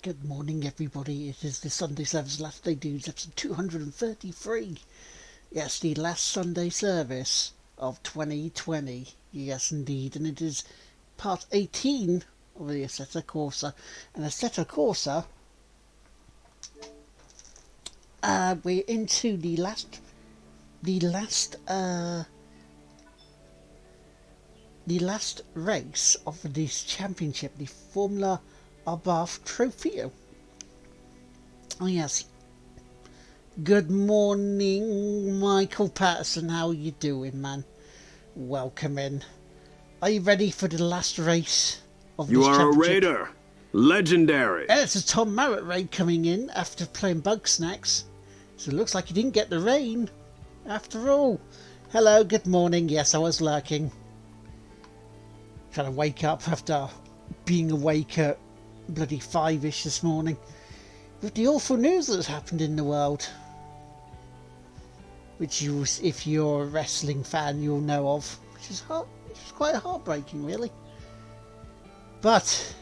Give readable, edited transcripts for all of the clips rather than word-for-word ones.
Good morning, everybody. It is the Sunday Service Last Day Dudes, episode 233. Yes, the last Sunday service of 2020. Yes, indeed. And it is part 18 of the Assetto Corsa. And Assetto Corsa, we're into the last race of this championship, the Formula Abarth Trophy. Oh yes. Good morning, Michael Patterson. How are you doing, man? Welcome in. Are you ready for the last race of this championship? You are a raider. Legendary. And it's a Tom Marrett raid coming in after playing Bug Snacks. So it looks like he didn't get the rain after all. Hello, good morning. Yes, I was lurking. Trying to wake up after being awake at bloody 5-ish this morning. With the awful news that's happened in the world. Which you, if you're a wrestling fan, you'll know of. Which is quite heartbreaking, really. But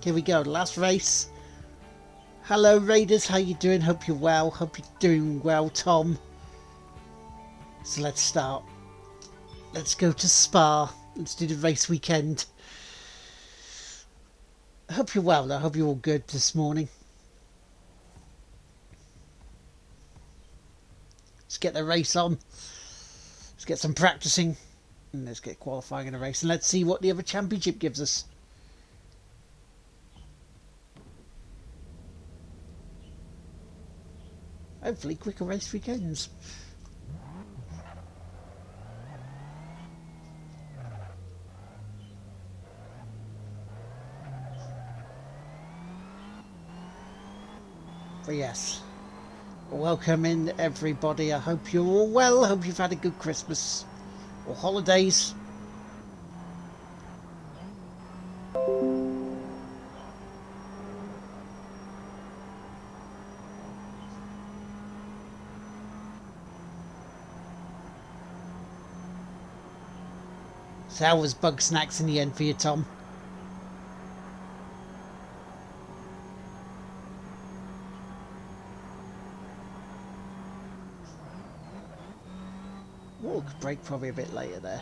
here we go, last race. Hello, Raiders. How you doing? Hope you're well. Hope you're doing well, Tom. So let's start. Let's go to Spa. Let's do the race weekend. I hope you're well, though. I hope you're all good this morning. Let's get the race on. Let's get some practicing. And let's get qualifying in a race. And let's see what the other championship gives us. Hopefully quicker race weekends. But yes. Welcome in, everybody. I hope you're all well. I hope you've had a good Christmas or holidays. So how was Bug Snacks in the end for you, Tom? Oh, could break probably a bit later there.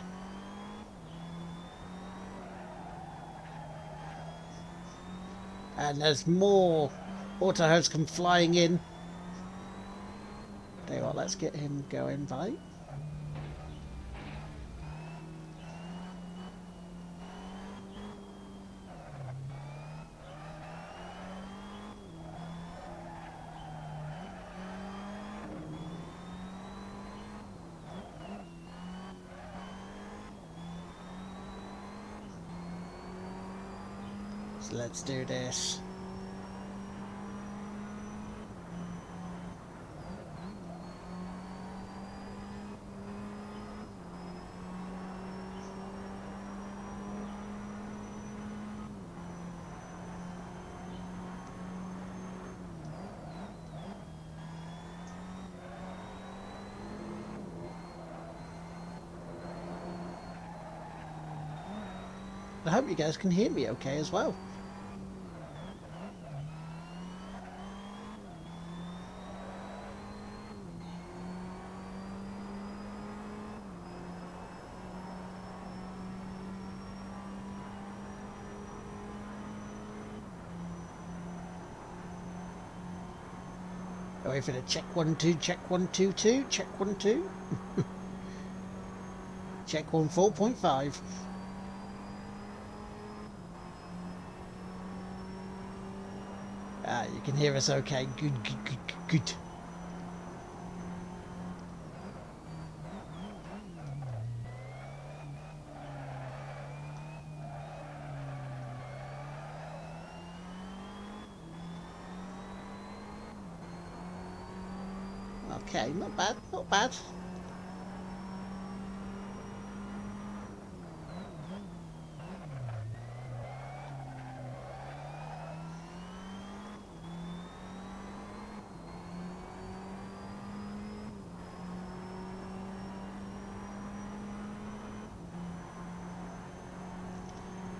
And there's more auto come flying in. Tell you what, let's get him going, right? So let's do this. I hope you guys can hear me okay as well. Wait for the check 1 2, check 1 2 2, check 1 2. Check 1 4.5. Ah, you can hear us okay. Good, good, good, good, good. Okay, not bad, not bad.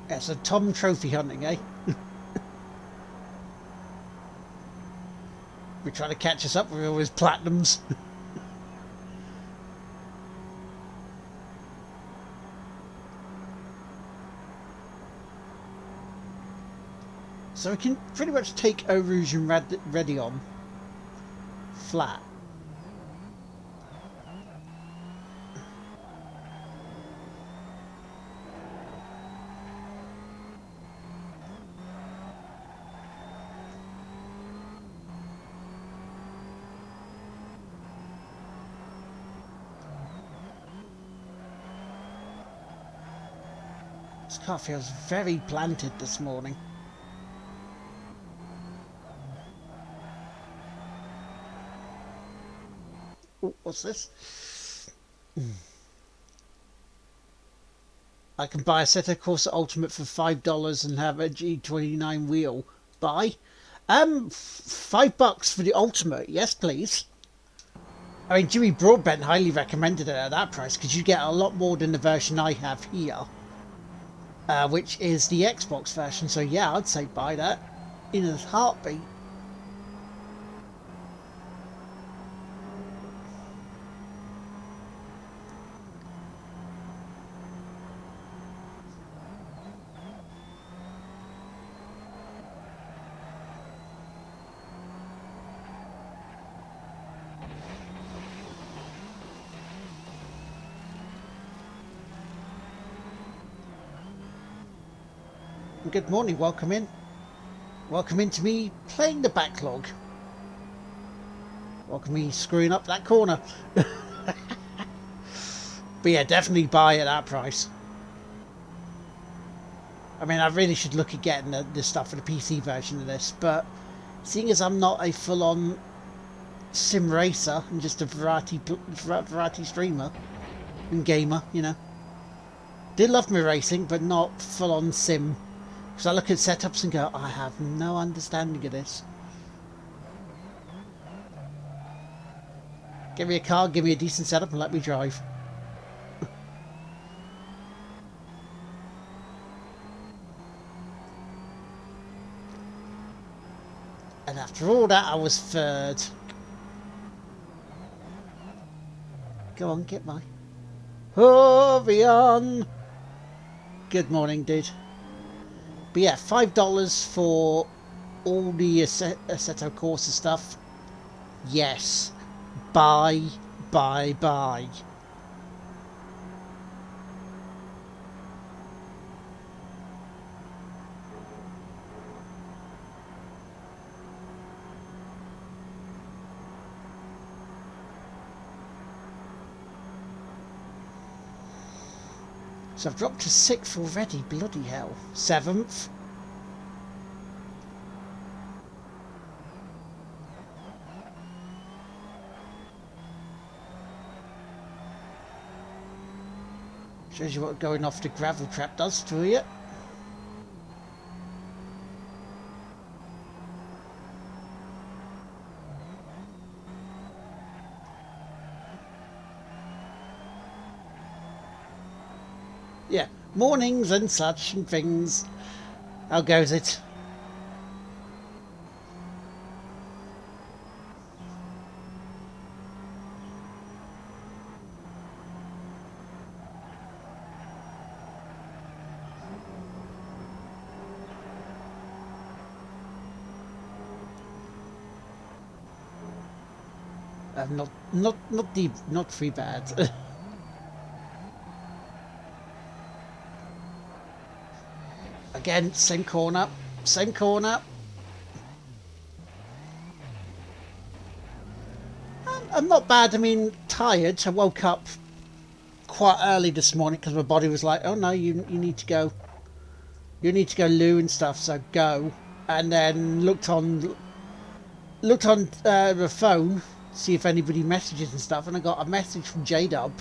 Yeah, so Tom trophy hunting, eh? We're trying to catch us up with all his platinums. So we can pretty much take Eau Rouge and Redion flat. This car feels very planted this morning. Ooh, what's this? I can buy a Assetto Corsa Ultimate for $5 and have a G29 wheel. Buy? $5 for the Ultimate. Yes, please. I mean, Jimmy Broadbent highly recommended it at that price because you get a lot more than the version I have here, which is the Xbox version. So yeah, I'd say buy that in a heartbeat. Good morning, welcome in. Welcome into me playing the backlog. Welcome me screwing up that corner. But yeah, definitely buy at that price. I mean, I really should look at getting the stuff for the PC version of this, but seeing as I'm not a full-on sim racer, I'm just a variety streamer and gamer, you know. Did love my racing, but not full-on sim. Because I look at setups and go, I have no understanding of this. Give me a car, give me a decent setup and let me drive. And after all that, I was third. Go on, get by. Hurry on! Good morning, dude. But yeah, $5 for all the Assetto Corsa stuff. Yes. Buy. So I've dropped to 6th already, bloody hell. 7th. Shows you what going off the gravel trap does to you. Yeah, mornings and such and things. How goes it? Not deep, not too bad. Again, same corner. I'm not bad. I mean, tired. I woke up quite early this morning because my body was like, "Oh no, you need to go. You need to go loo and stuff." So go, and then looked on the phone, see if anybody messages and stuff, and I got a message from J-Dub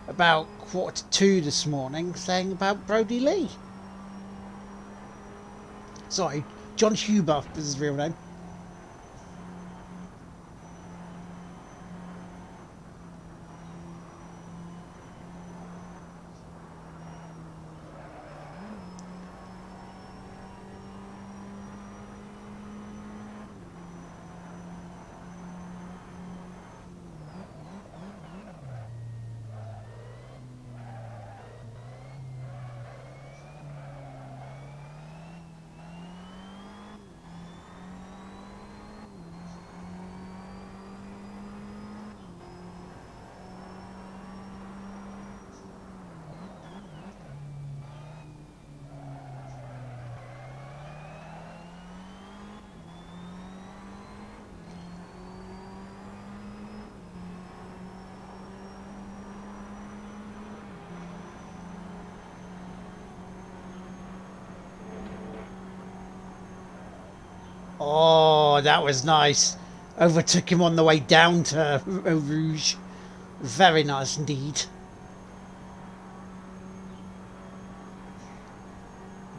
about 1:45 this morning saying about Brody Lee. Sorry, John Huber is his real name. Oh, that was nice. Overtook him on the way down to Eau Rouge. Very nice indeed.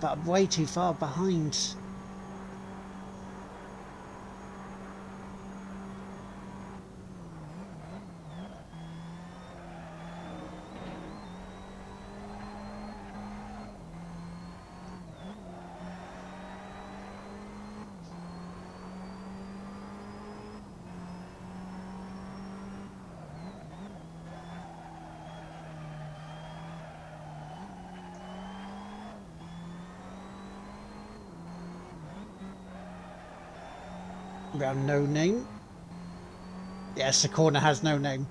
But I'm way too far behind. Around no name. Yes, the corner has no name.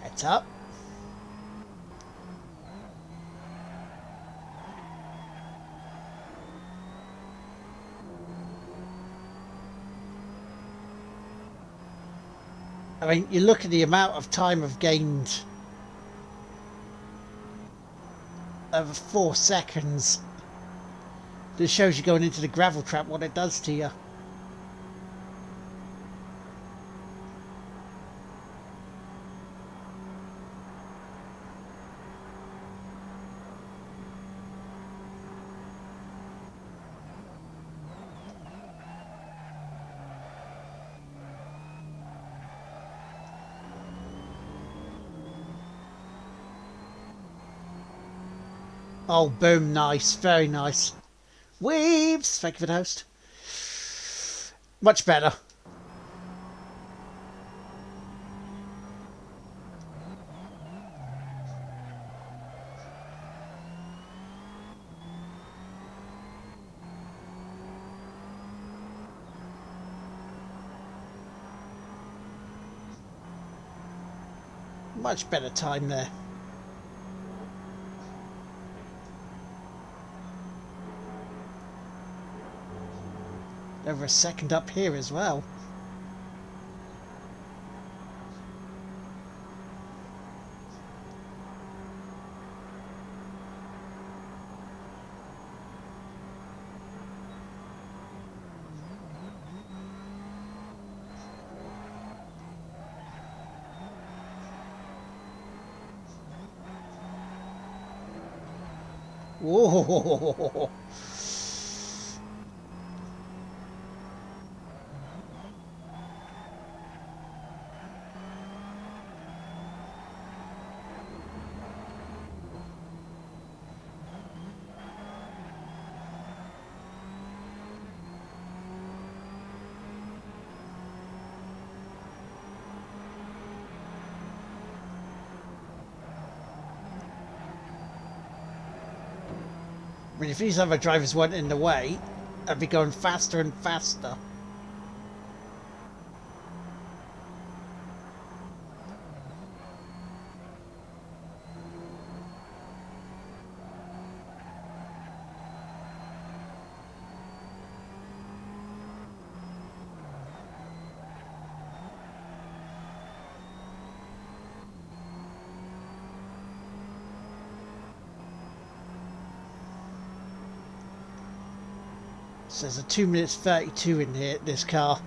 That's up. I mean, you look at the amount of time I've gained. Over 4 seconds. This shows you going into the gravel trap what it does to you. Oh, boom, nice, very nice. Weaves, thank you for the host. Much better. Much better time there. Over a second up here as well. Whoa. I mean, if these other drivers weren't in the way, I'd be going faster and faster. So there's a 2 minutes 32 in here, this car.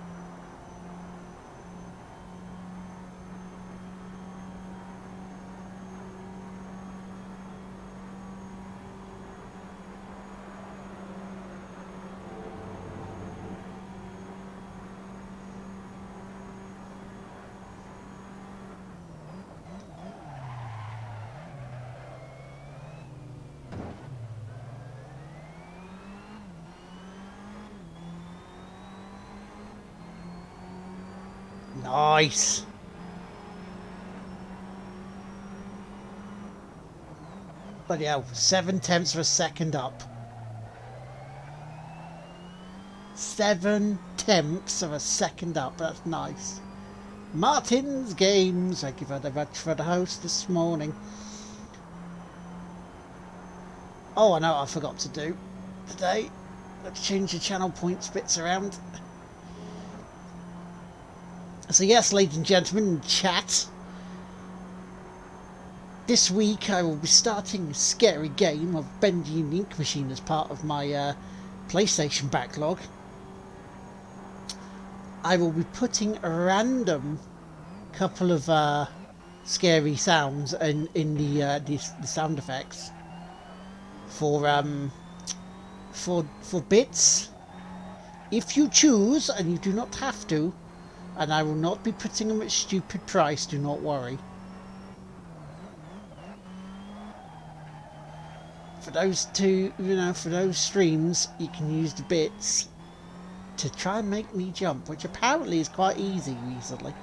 Nice. But yeah, 7/10 of a second up. 7/10 of a second up. That's nice. Martin's Games. Thank you very much for the host this morning. Oh, I know what I forgot to do today. Let's change the channel points bits around. So yes, ladies and gentlemen in chat, this week I will be starting a scary game of Bending Ink Machine as part of my PlayStation backlog. I will be putting a random couple of scary sounds in the sound effects for bits. If you choose, and you do not have to, and I will not be putting them at stupid price, do not worry. For those two, for those streams, you can use the bits to try and make me jump, which apparently is quite easy recently.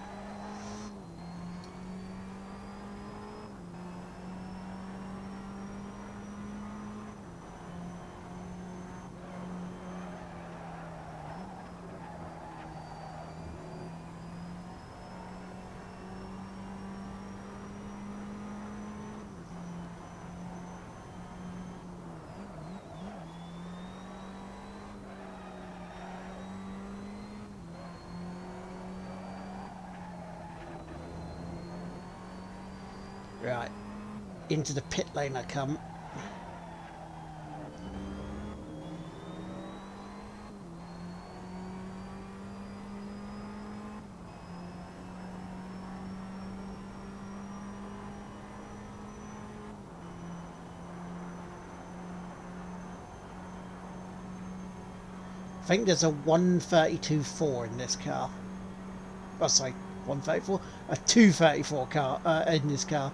Right, into the pit lane I come. I think there's a 132.4 in this car. Oh, sorry, 134? A 234 car in this car.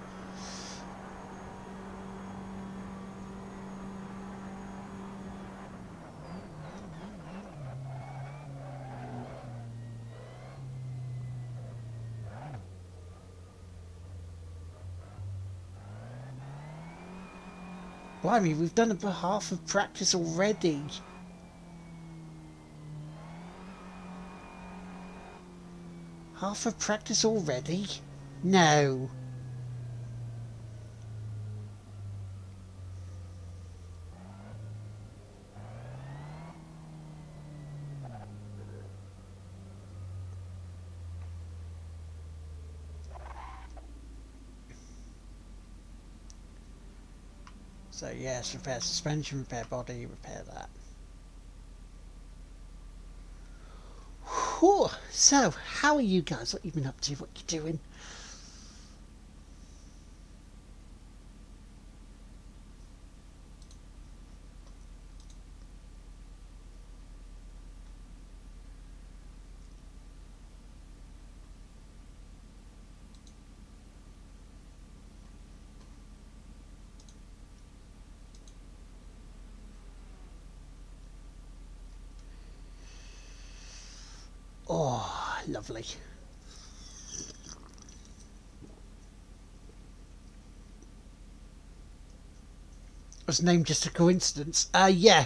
Blimey, we've done about half of practice already. Half of practice already? No. So yes, repair suspension, repair body, repair that. Whew. So, how are you guys? What you been up to? What you doing? Oh, lovely. Was named just a coincidence. Yeah,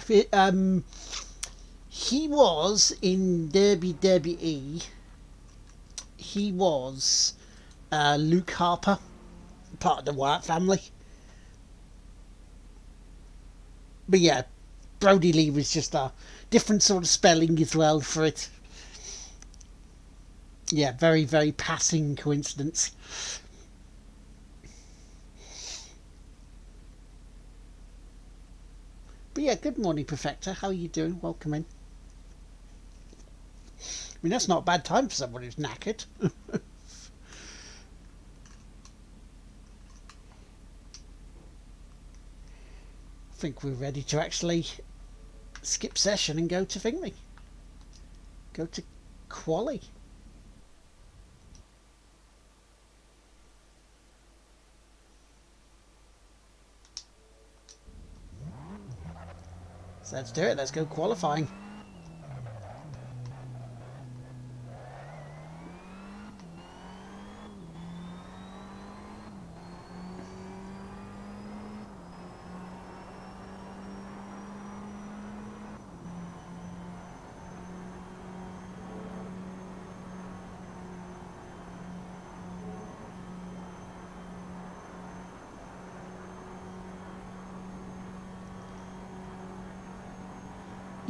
he was in Derby E. He was Luke Harper, part of the Wyatt family. But yeah, Brody Lee was just a different sort of spelling as well for it. Yeah, very, very passing coincidence. But yeah, good morning, Perfector. How are you doing? Welcome in. I mean, that's not a bad time for someone who's knackered. I think we're ready to actually skip session and go to Thingy. Go to Quali. So let's do it. Let's go qualifying.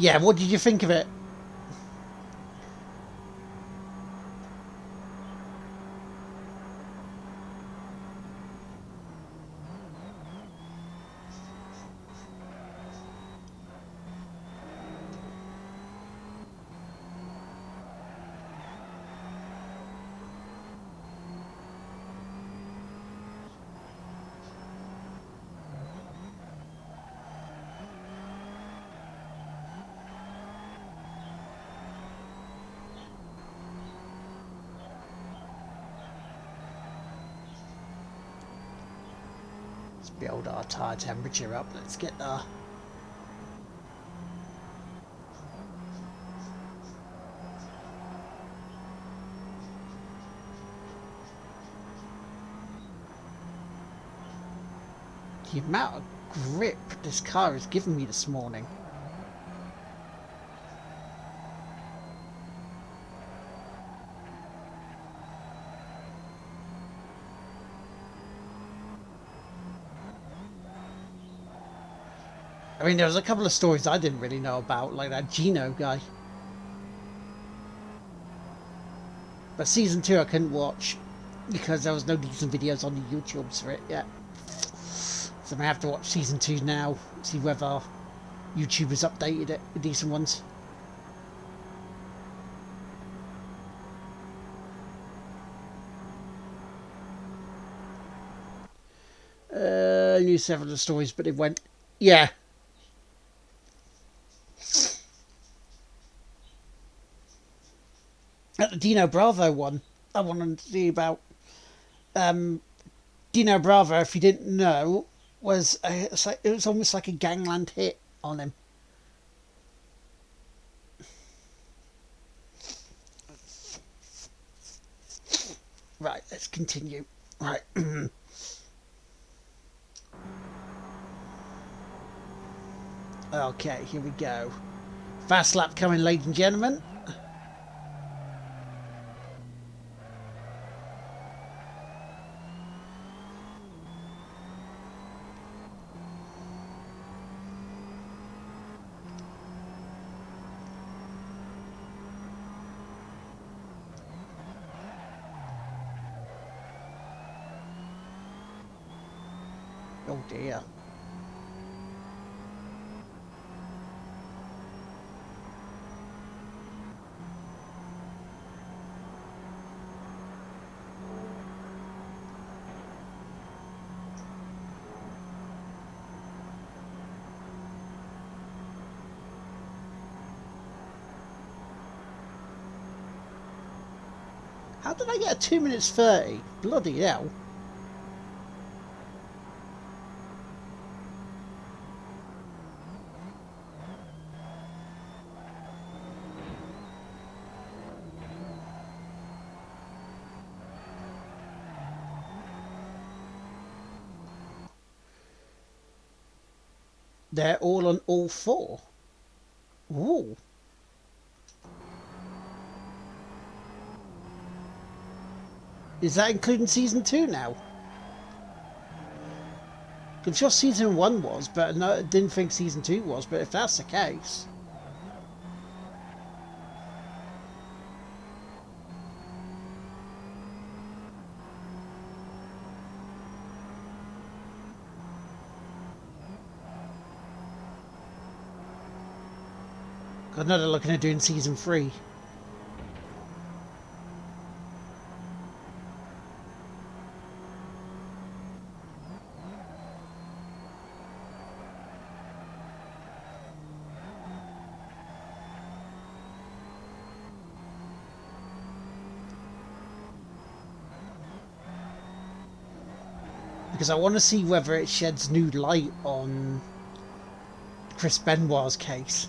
Yeah, what did you think of it? Let's build our tyre temperature up. Let's get there. The amount of grip this car has given me this morning. I mean, there was a couple of stories I didn't really know about, like that Gino guy. But season 2 I couldn't watch because there was no decent videos on the YouTubes for it yet. So I'm gonna have to watch season 2 now, see whether YouTube has updated it with decent ones. I knew several of the stories, but it went, yeah. At the Dino Bravo one, I wanted to see about Dino Bravo. If you didn't know, was it was almost like a gangland hit on him. Right, let's continue. Right. Okay, here we go. Fast lap coming, ladies and gentlemen. Oh dear. How did I get a 2 minutes 30? Bloody hell. They're all on all 4. Ooh. Is that including season 2 now? I'm sure season 1 was, but no, I didn't think season 2 was, but if that's the case... I know they're looking at doing season 3. Because I want to see whether it sheds new light on Chris Benoit's case.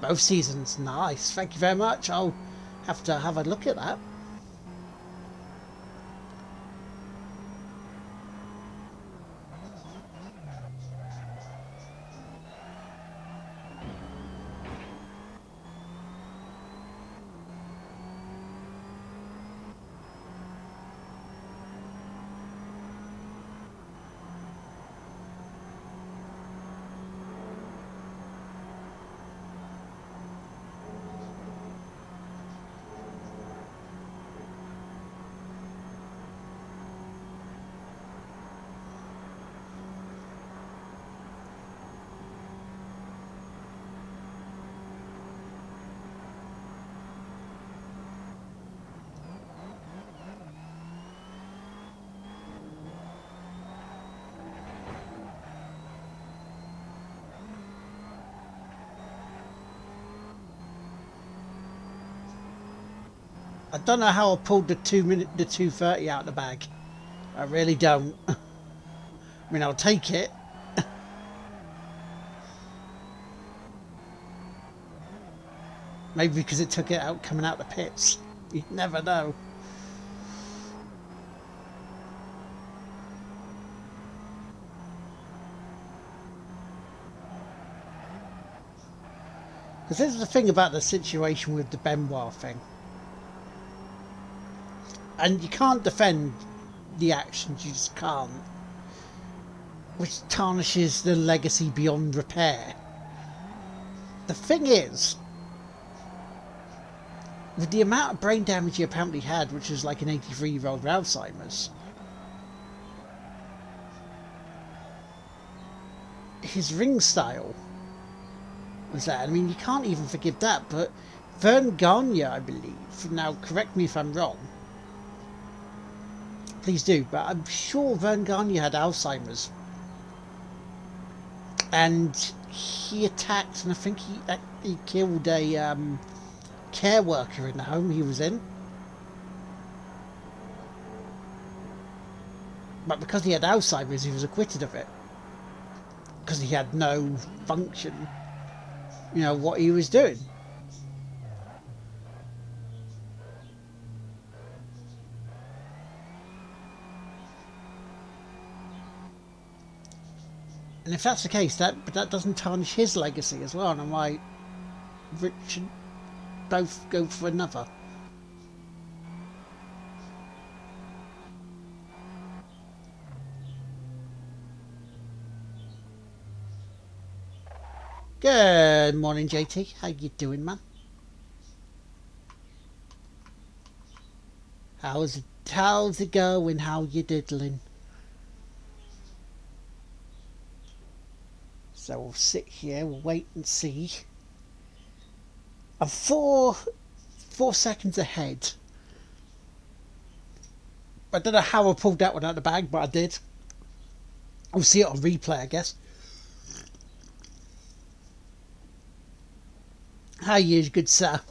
Both seasons. Nice. Thank you very much. I'll have to have a look at that. I don't know how I pulled the 230 out of the bag. I really don't. I mean, I'll take it. Maybe because it took it out coming out the pits. You never know. Because this is the thing about the situation with the Benoit thing. And you can't defend the actions, you just can't. Which tarnishes the legacy beyond repair. The thing is, with the amount of brain damage he apparently had, which is like an 83-year-old with Alzheimer's, his ring style was that. I mean, you can't even forgive that, but Vern Gagne, I believe, now correct me if I'm wrong, please do, but I'm sure Vern Gagne had Alzheimer's. And he attacked, and I think he killed a care worker in the home he was in. But because he had Alzheimer's, he was acquitted of it. Because he had no function, you know, what he was doing. And if that's the case, that doesn't tarnish his legacy as well. And I'm like, Rich should both go for another. Good morning, JT. How you doing, man? How's it going? How you diddling? So we'll sit here, we'll wait and see. I'm four seconds ahead. I don't know how I pulled that one out of the bag, but I did. We'll see it on replay, I guess. How are you, good sir?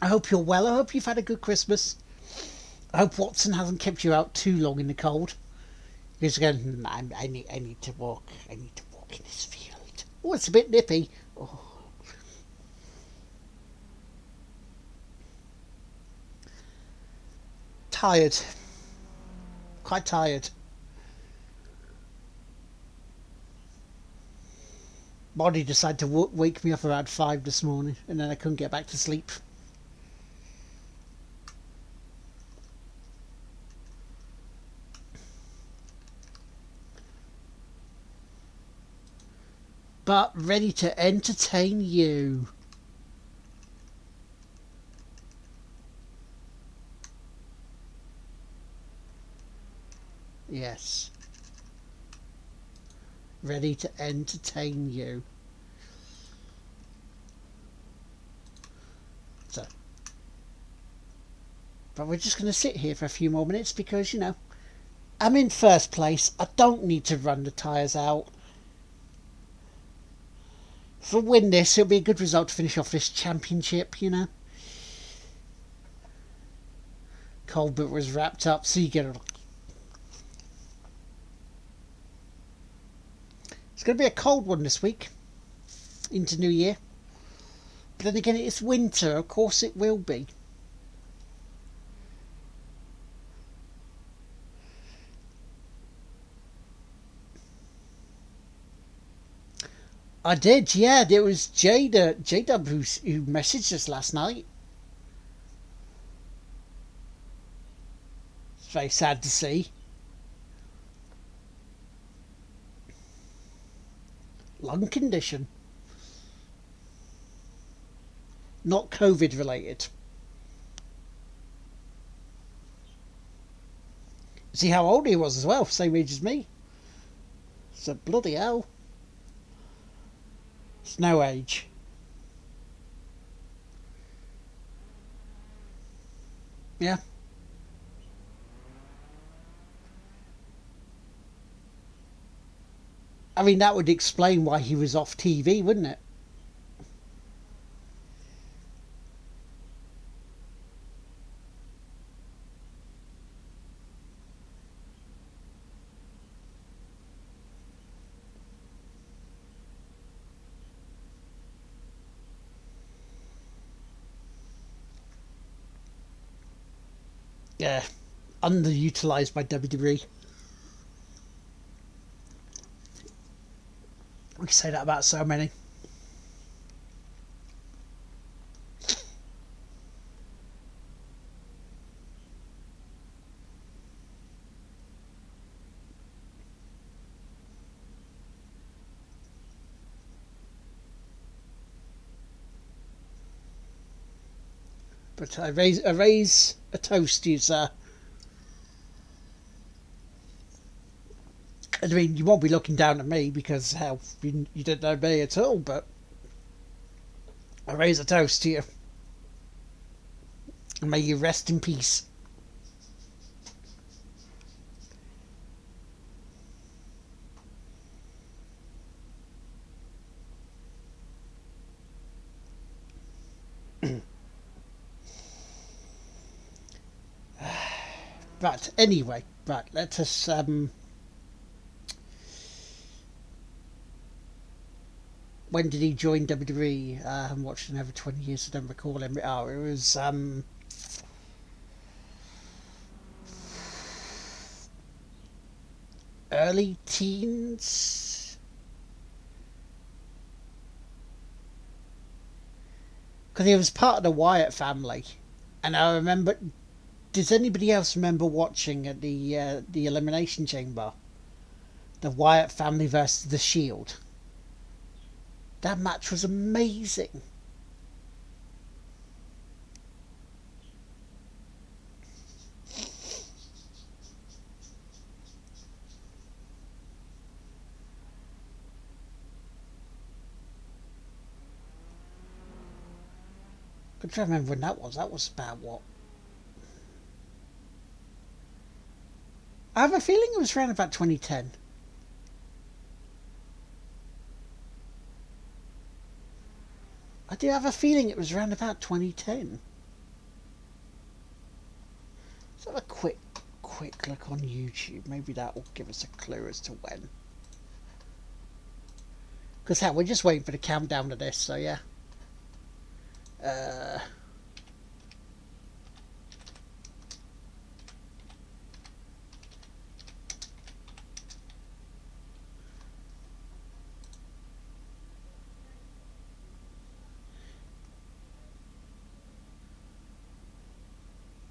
I hope you're well. I hope you've had a good Christmas. I hope Watson hasn't kept you out too long in the cold. He's going, I need to walk. I need to walk in this field. Oh, it's a bit nippy. Oh. Tired. Quite tired. Body decided to wake me up around 5 this morning, and then I couldn't get back to sleep. But ready to entertain you. Yes. Ready to entertain you. So. But we're just going to sit here for a few more minutes because, you know, I'm in first place. I don't need to run the tyres out. If I win this, it'll be a good result to finish off this championship, you know. Colbert was wrapped up, so you get it. It's going to be a cold one this week into New Year. But then again, it's winter. Of course it will be. I did, yeah. There was J-Dub who messaged us last night. It's very sad to see. Lung condition. Not COVID related. See how old he was as well, same age as me. So bloody hell. It's no age. Yeah. I mean, that would explain why he was off TV, wouldn't it? Yeah. Underutilized by WWE. We can say that about so many. But I raise a toast to you, sir. I mean, you won't be looking down at me because, hell, you didn't know me at all, but I raise a toast to you. And may you rest in peace. Right, anyway, right, let us when did he join WWE? I haven't watched him over 20 years, so I don't recall him. Oh, it was early teens. Because he was part of the Wyatt family, and I remember. Does anybody else remember watching at the Elimination Chamber? The Wyatt family versus the Shield. That match was amazing. I'm trying to remember when that was. That was about what? I have a feeling it was around about 2010. I do have a feeling it was around about 2010. Let's have a quick look on YouTube. Maybe that will give us a clue as to when. Because hell, we're just waiting for the countdown to this, so yeah.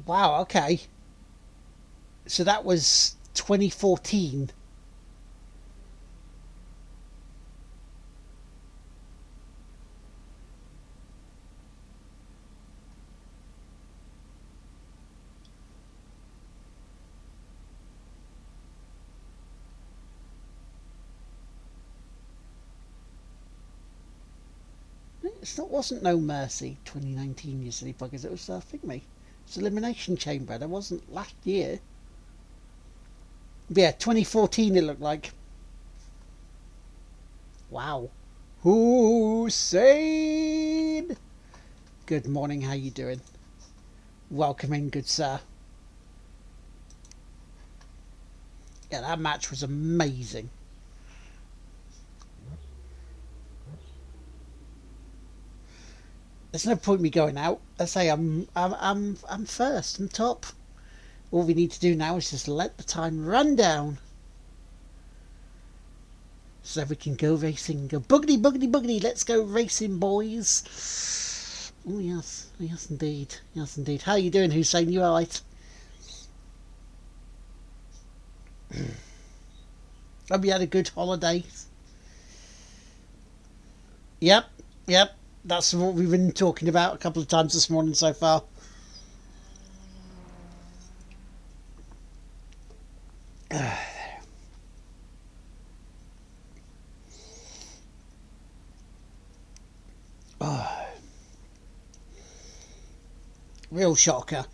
Wow, okay. So that was 2014. It wasn't No Mercy 2019, you silly buggers. It was, think me. It's Elimination Chamber. That wasn't last year. But yeah, 2014 it looked like. Wow. Hussein! Good morning, how you doing? Welcome in, good sir. Yeah, that match was amazing. There's no point me going out. I say I'm first and top. All we need to do now is just let the time run down, so we can go racing. Go boogity, boogity, boogity. Let's go racing, boys. Oh, yes. Yes, indeed. Yes, indeed. How you doing, Hussein? You all right? Hope you had a good holiday. Yep. Yep. That's what we've been talking about a couple of times this morning so far. Oh. Real shocker.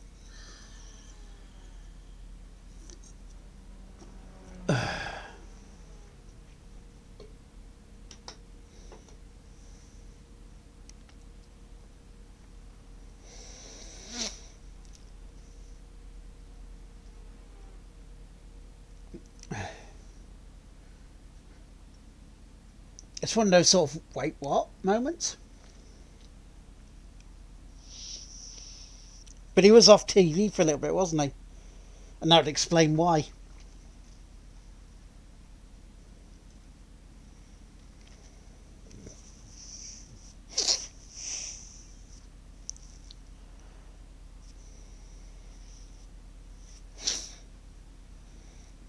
It's one of those sort of wait what moments. But he was off TV for a little bit, wasn't he? And that would explain why.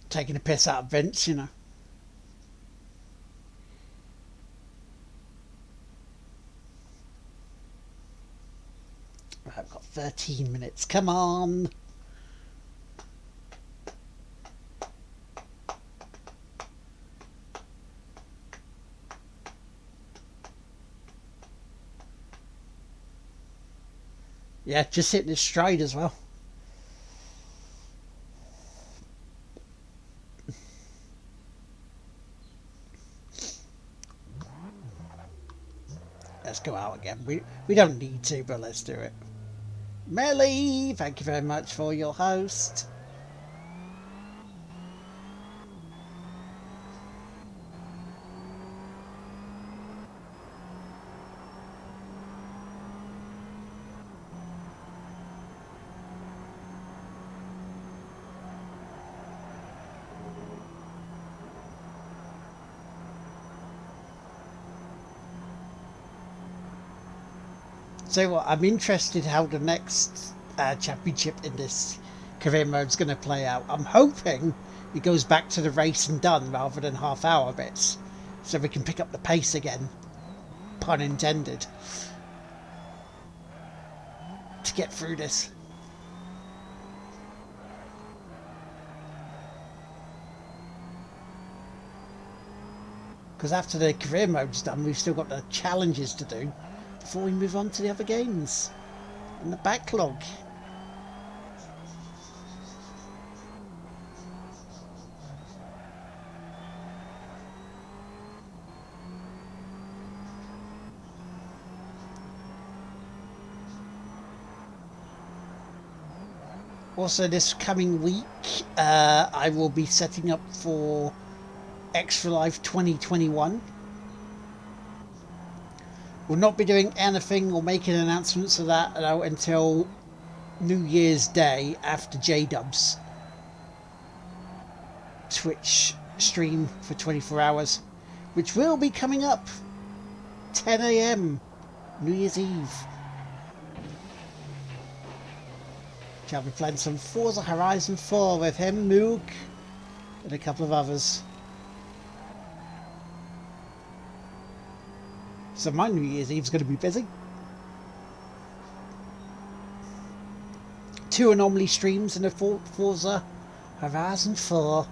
Taking a piss out of Vince, you know. Right, I've got 13 minutes. Come on. Yeah, just hitting his stride as well. Let's go out again. We don't need to, but let's do it. Melly, thank you very much for your host. So what, I'm interested how the next championship in this career mode is going to play out. I'm hoping it goes back to the race and done rather than half-hour bits, so we can pick up the pace again, pun intended, to get through this. Because after the career mode's done, we've still got the challenges to do before we move on to the other games and the backlog. Also, this coming week, I will be setting up for Extra Life 2021. We'll not be doing anything or making announcements of that until New Year's Day after J-Dub's Twitch stream for 24 hours, which will be coming up 10 AM New Year's Eve. I'll be playing some Forza Horizon 4 with him, Moog, and a couple of others. So my New Year's Eve's going to be busy. 2 anomaly streams in the Forza Horizon 4.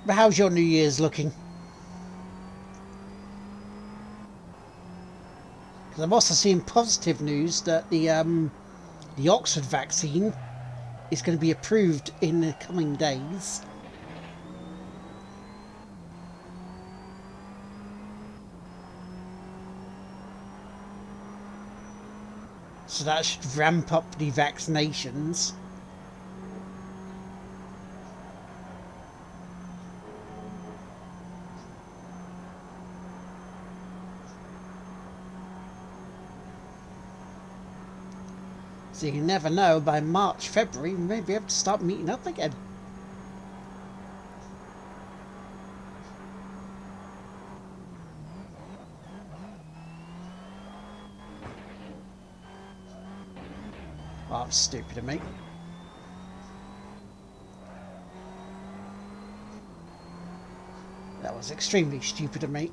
But how's your New Year's looking? Because I'm also seeing positive news that the Oxford vaccine is going to be approved in the coming days. So that should ramp up the vaccinations. So you never know, by March, February, we may be able to start meeting up again. Oh, that was stupid of me. That was extremely stupid of me.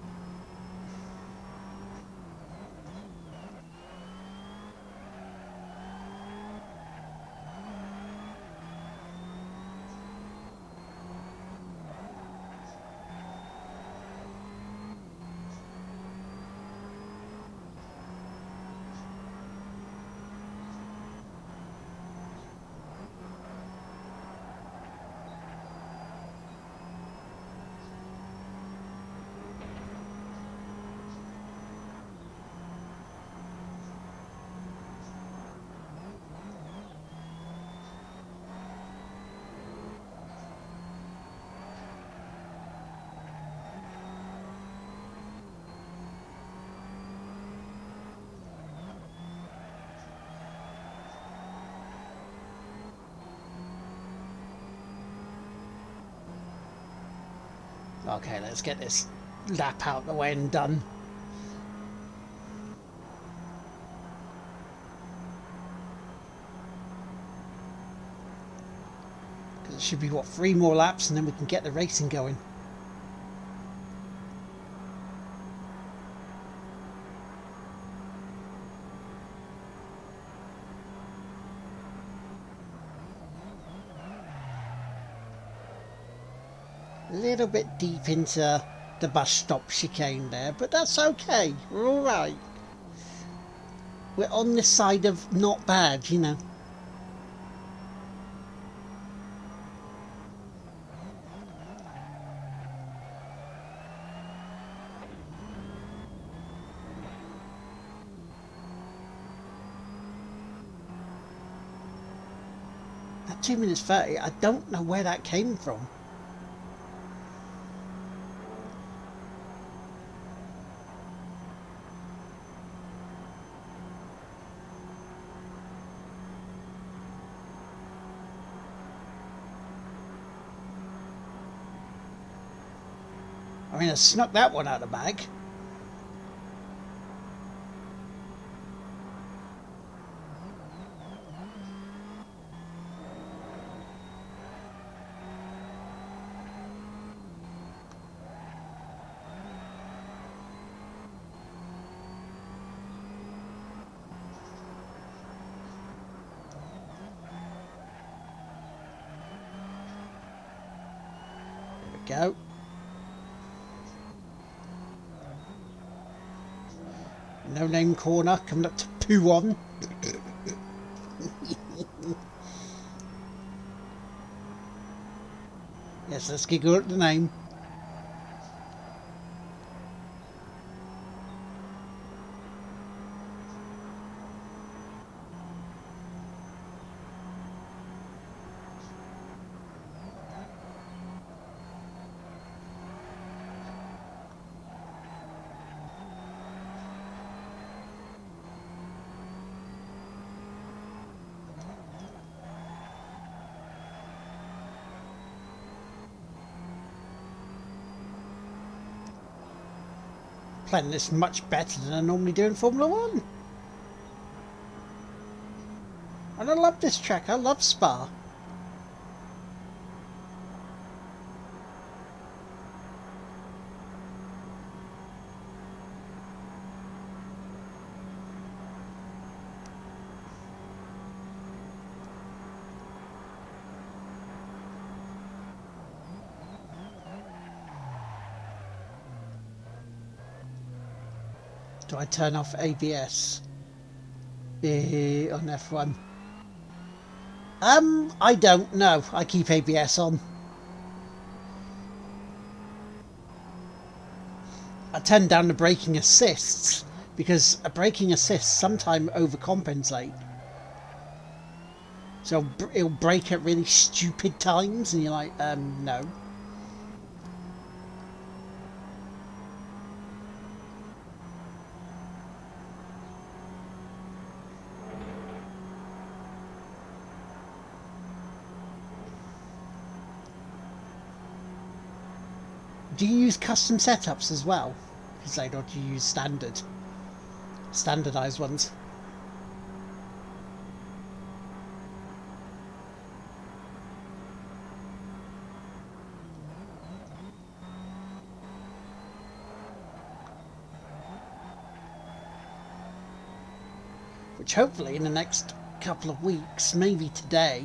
Okay, let's get this lap out the way and done. Because it should be, what, 3 more laps and then we can get the racing going. A little bit deep into the bus stop chicane there, but that's okay. We're alright. We're on the side of not bad, you know. At 2 minutes 30, I don't know where that came from. I mean, I snuck that one out of the bag. There we go. No name corner coming up to poo on. Yes, let's giggle at the name. Playing this much better than I normally do in Formula 1. And I love this track, I love Spa. Do I turn off ABS on F1? I don't know. I keep ABS on. I turn down the braking assists because a braking assist sometimes overcompensate. So it'll brake at really stupid times, and you're like, no. Do you use custom setups as well? Because or do you use standardized ones? Which hopefully in the next couple of weeks, maybe today,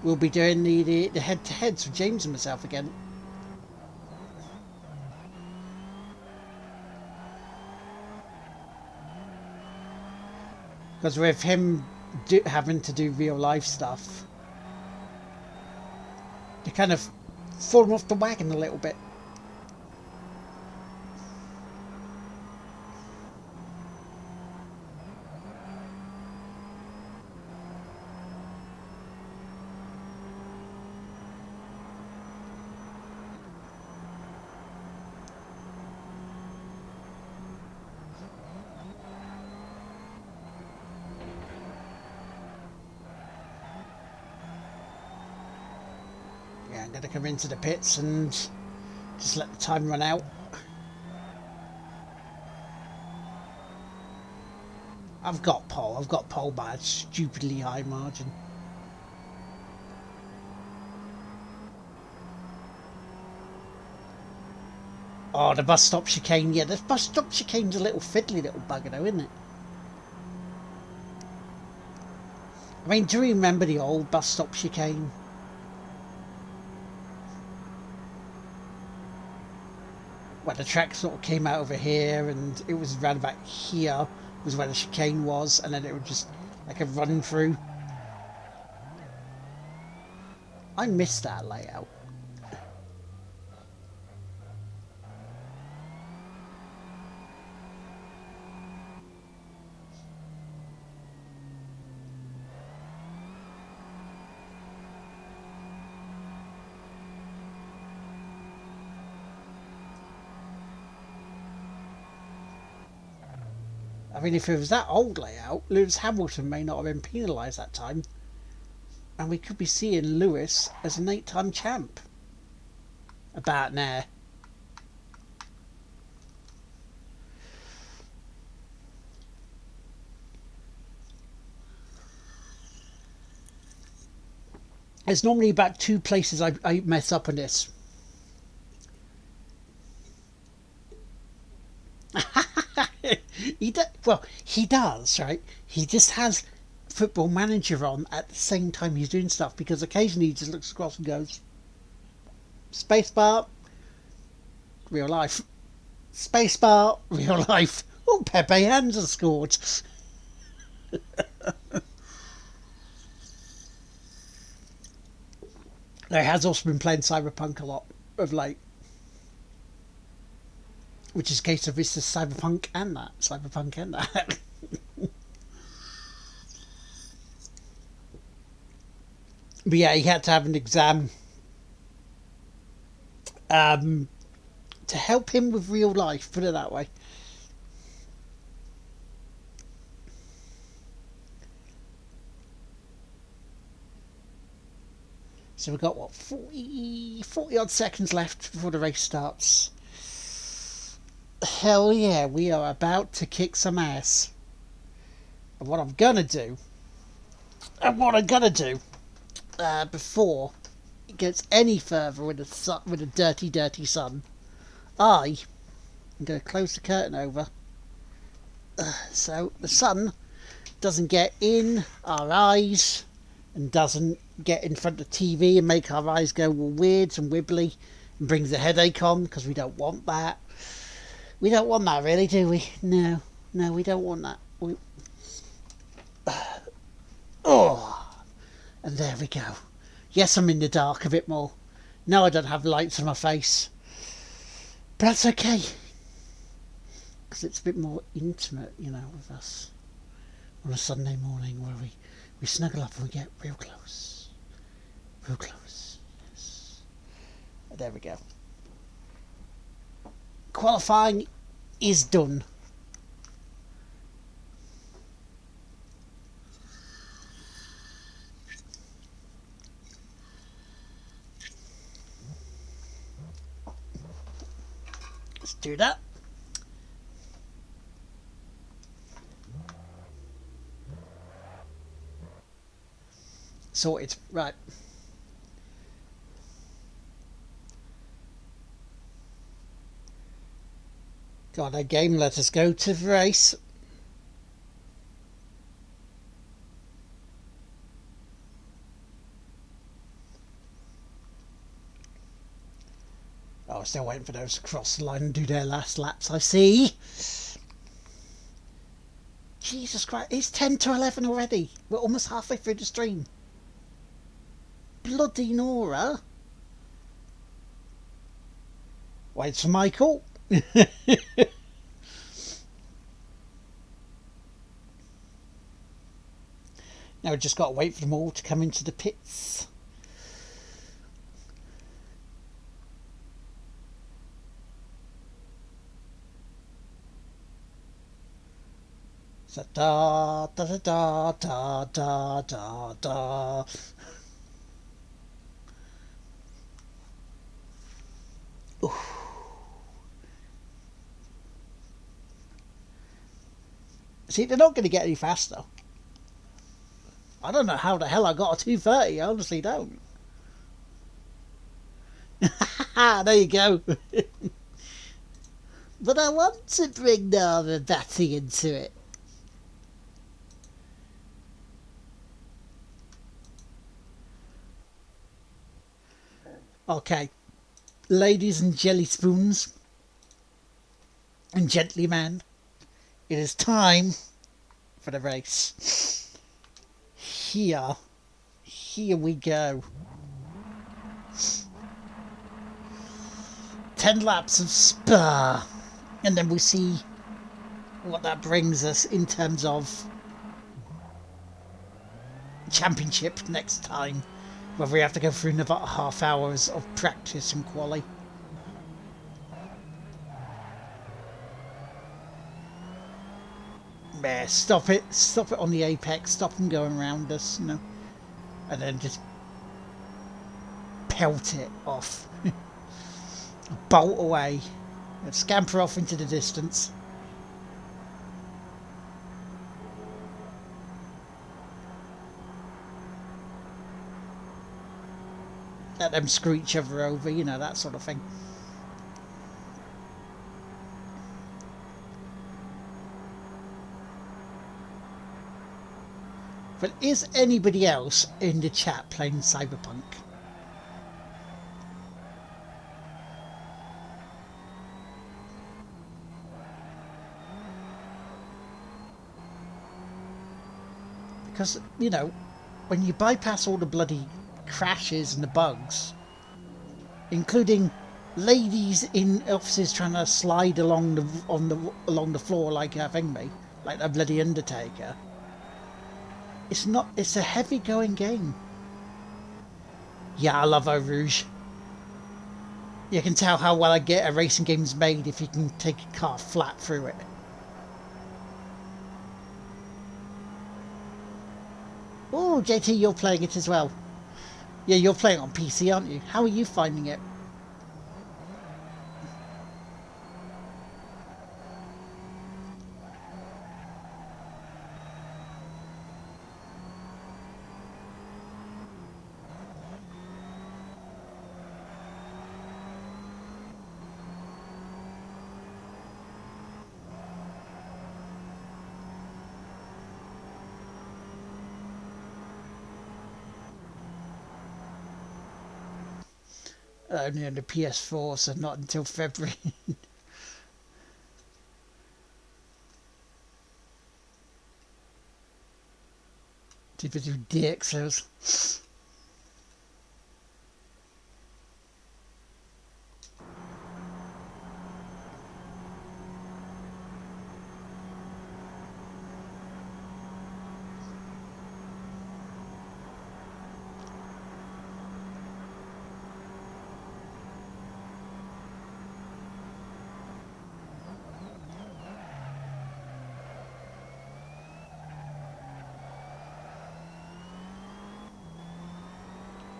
we'll be doing the head-to-heads with James and myself again. Because with him having to do real life stuff, you're kind of falling off the wagon a little bit. I'm going to come into the pits and just let the time run out. I've got pole by a stupidly high margin. Oh, the bus stop chicane. Yeah, the bus stop chicane's a little fiddly little bugger though, isn't it? I mean, do you remember the old bus stop chicane? Where the track sort of came out over here, and it was around about here was where the chicane was, and then it would just like a run through. I missed that layout. I mean, if it was that old layout, Lewis Hamilton may not have been penalised that time. And we could be seeing Lewis as an 8-time champ. About now. There's normally about 2 places I mess up on this. He does, right? He just has Football Manager on at the same time he's doing stuff, because occasionally he just looks across and goes, spacebar, real life. Spacebar, real life. Oh, Pepe Hands has scored. He has also been playing Cyberpunk a lot of late. Which is a case of it's the Cyberpunk and that. But yeah, he had to have an exam to help him with real life, put it that way. So we've got, what, 40 odd seconds left before the race starts. Hell yeah, we are about to kick some ass. And what I'm gonna do, before it gets any further with the dirty sun, I'm gonna close the curtain over, so the sun doesn't get in our eyes and doesn't get in front of the TV and make our eyes go all weird and wibbly and brings a headache on, because we don't want that. We don't want that, really, do we? No, we don't want that. And there we go. Yes, I'm in the dark a bit more. No, I don't have lights on my face. But that's okay. because it's a bit more intimate, you know, with us on a Sunday morning where we snuggle up and we get real close. Real close. Yes. There we go. Qualifying is done. Let's do that. Sorted. Right. Got a game. Let us go to the race. Oh, still waiting for those to cross the line and do their last laps, I see. Jesus Christ, it's 10 to 11 already. We're almost halfway through the stream. Bloody Nora. Waits for Michael. Now we've just got to wait for them all to come into the pits. So da da da da da da da. Ooh. See, they're not going to get any faster. I don't know how the hell I got a 230. I honestly don't. There you go. But I want to bring Nara Batty into it. Okay, ladies and jelly spoons and gentlemen, it is time for the race. Here we go. 10 laps of Spa, and then we see what that brings us in terms of championship next time. Whether we have to go through another half hours of practice and quali. Yeah, stop it on the apex, stop them going around us, you know, and then just pelt it off. Bolt away, and scamper off into the distance. Let them screw each other over, you know, that sort of thing. But is anybody else in the chat playing Cyberpunk? Because, you know, when you bypass all the bloody crashes and the bugs, including ladies in offices trying to slide along the floor like a thingy, like a bloody Undertaker. It's a heavy going game. Yeah, I love Eau Rouge. You can tell how well a racing game's made if you can take a car flat through it. Oh, JT, you're playing it as well. Yeah, you're playing on PC, aren't you? How are you finding it? Only on the PS4, so not until February. Too busy with DXOs.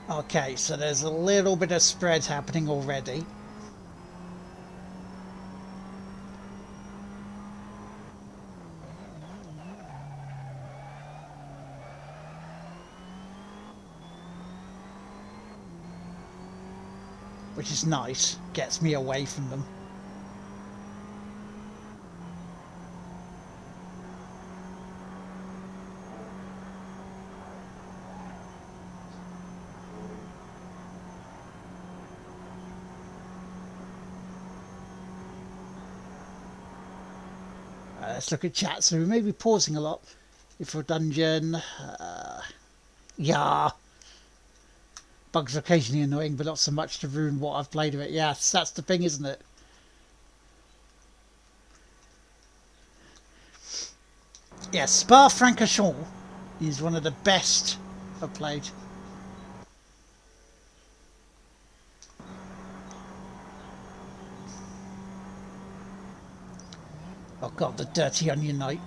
Okay, so there's a little bit of spread happening already. Which is nice. Gets me away from them. Let's look at chat. So we may be pausing a lot. If for a dungeon. Yeah. Bugs are occasionally annoying, but not so much to ruin what I've played of it. Yes, that's the thing, isn't it? Yes, Spa-Francorchamps is one of the best I've played. Oh god, the Dirty Onion Night.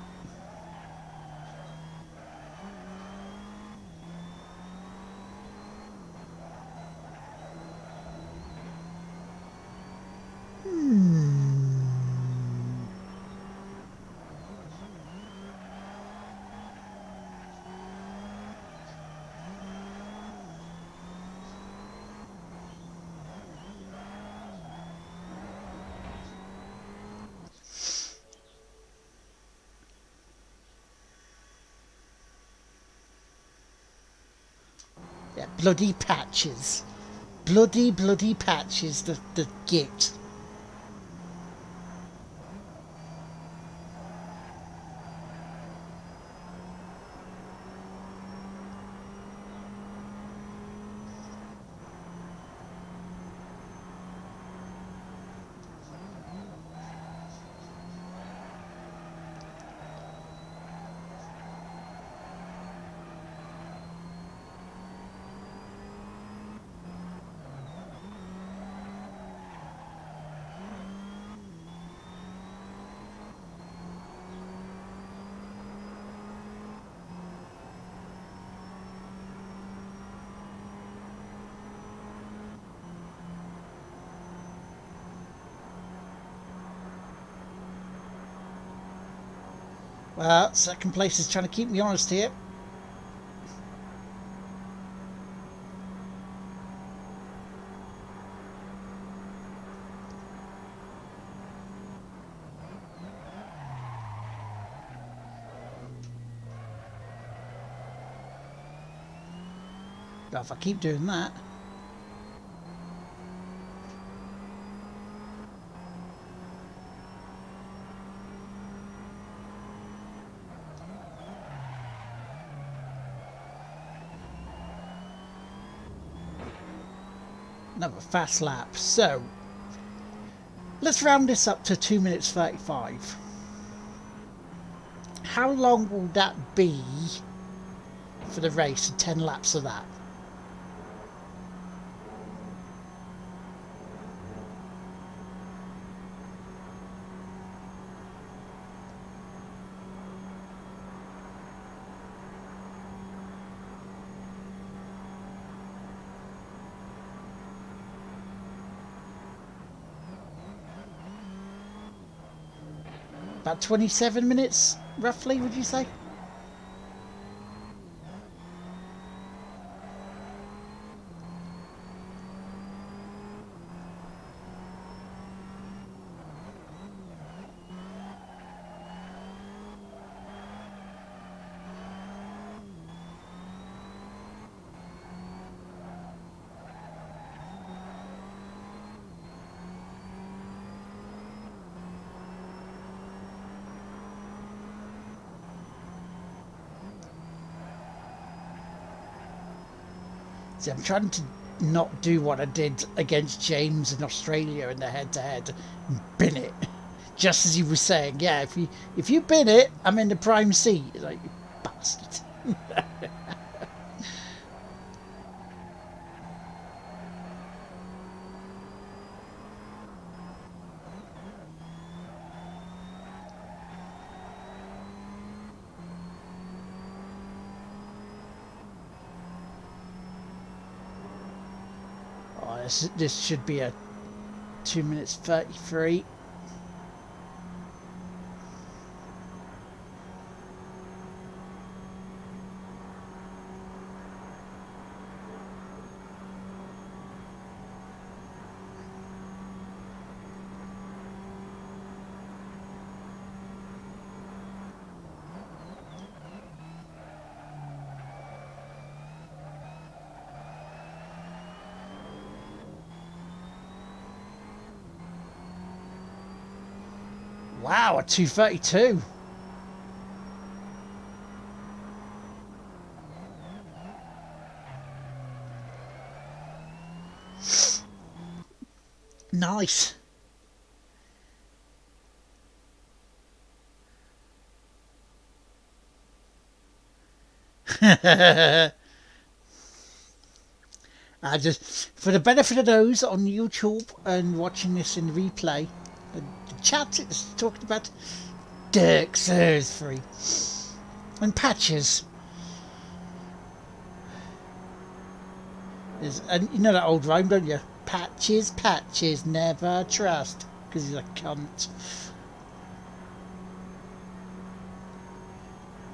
Yeah, bloody patches. Bloody patches, the git. Well, second place is trying to keep me honest here. But if I keep doing that... Another fast lap. So, let's round this up to 2 minutes 35. How long will that be for the race? 10 laps of that. About 27 minutes, roughly, would you say? See, I'm trying to not do what I did against James in Australia in the head-to-head and bin it. Just as he was saying, yeah, if you bin it, I'm in the prime seat. Like, you bastard. This should be a 2 minutes 33. Wow, a 232. Nice. I just, for the benefit of those on YouTube and watching this in replay, the chat is talking about Dirk Thursbury and Patches. And you know that old rhyme, don't you? Patches, Patches, never trust, because he's a cunt.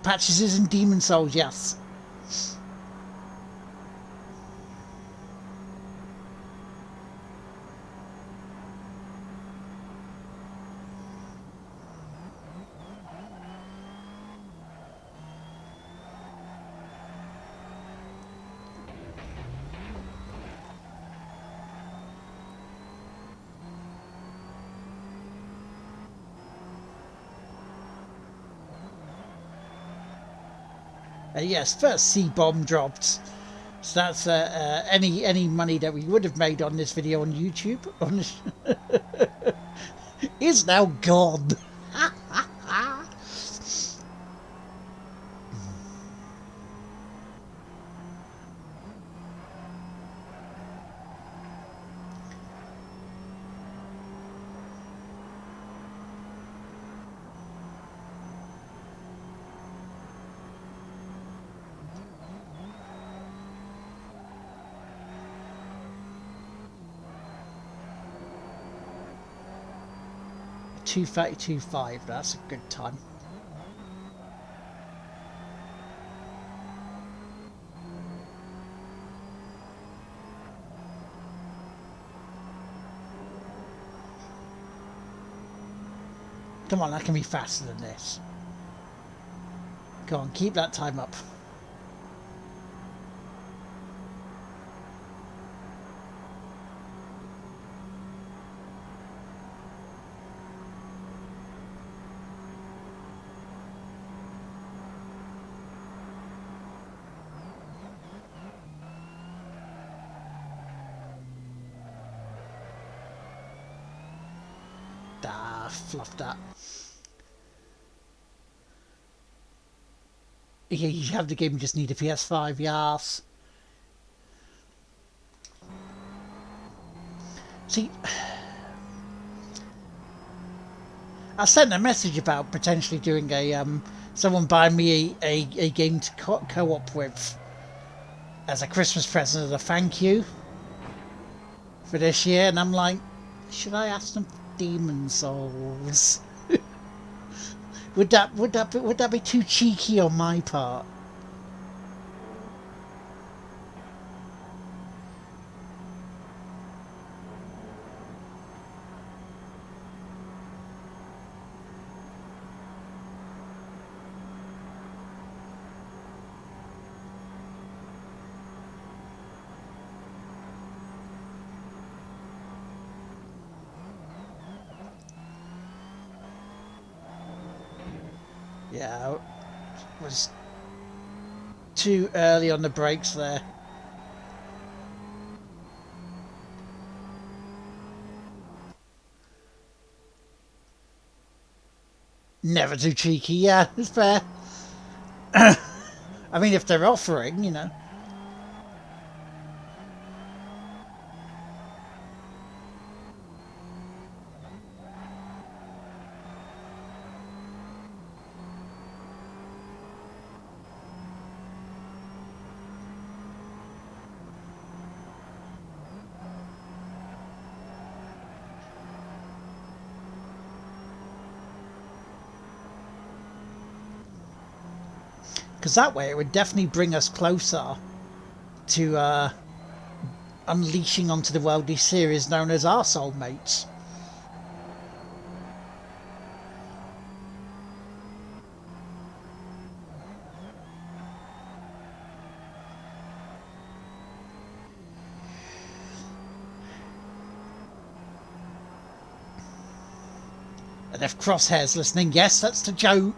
Patches is in Demon Souls, yes. Yes, first C-bomb dropped. So that's any money that we would have made on this video on YouTube is now gone. 2:32.5. That's a good time. Come on, that can be faster than this. Go on, keep that time up. Ah, fluffed that. Yeah, you have the game, you just need a PS5, yes. See, I sent a message about potentially doing a someone buying me a game to co-op with as a Christmas present as a thank you for this year, and I'm like, should I ask them for Demon Souls? Would that be too cheeky on my part? Yeah, it was too early on the brakes there. Never too cheeky, yeah, it's fair. I mean, if they're offering, you know. because that way it would definitely bring us closer to unleashing onto the world these series known as our soulmates. And if Crosshair's listening, yes, that's the joke.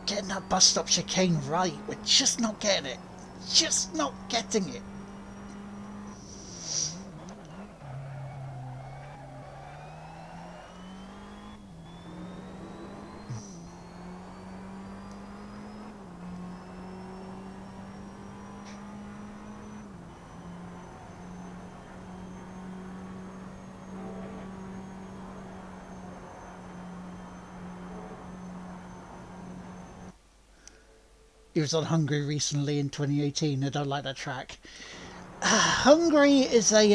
Getting that bus stop chicane right. We're just not getting it. Just not getting it. He was on Hungary recently in 2018. I don't like that track. Hungary is a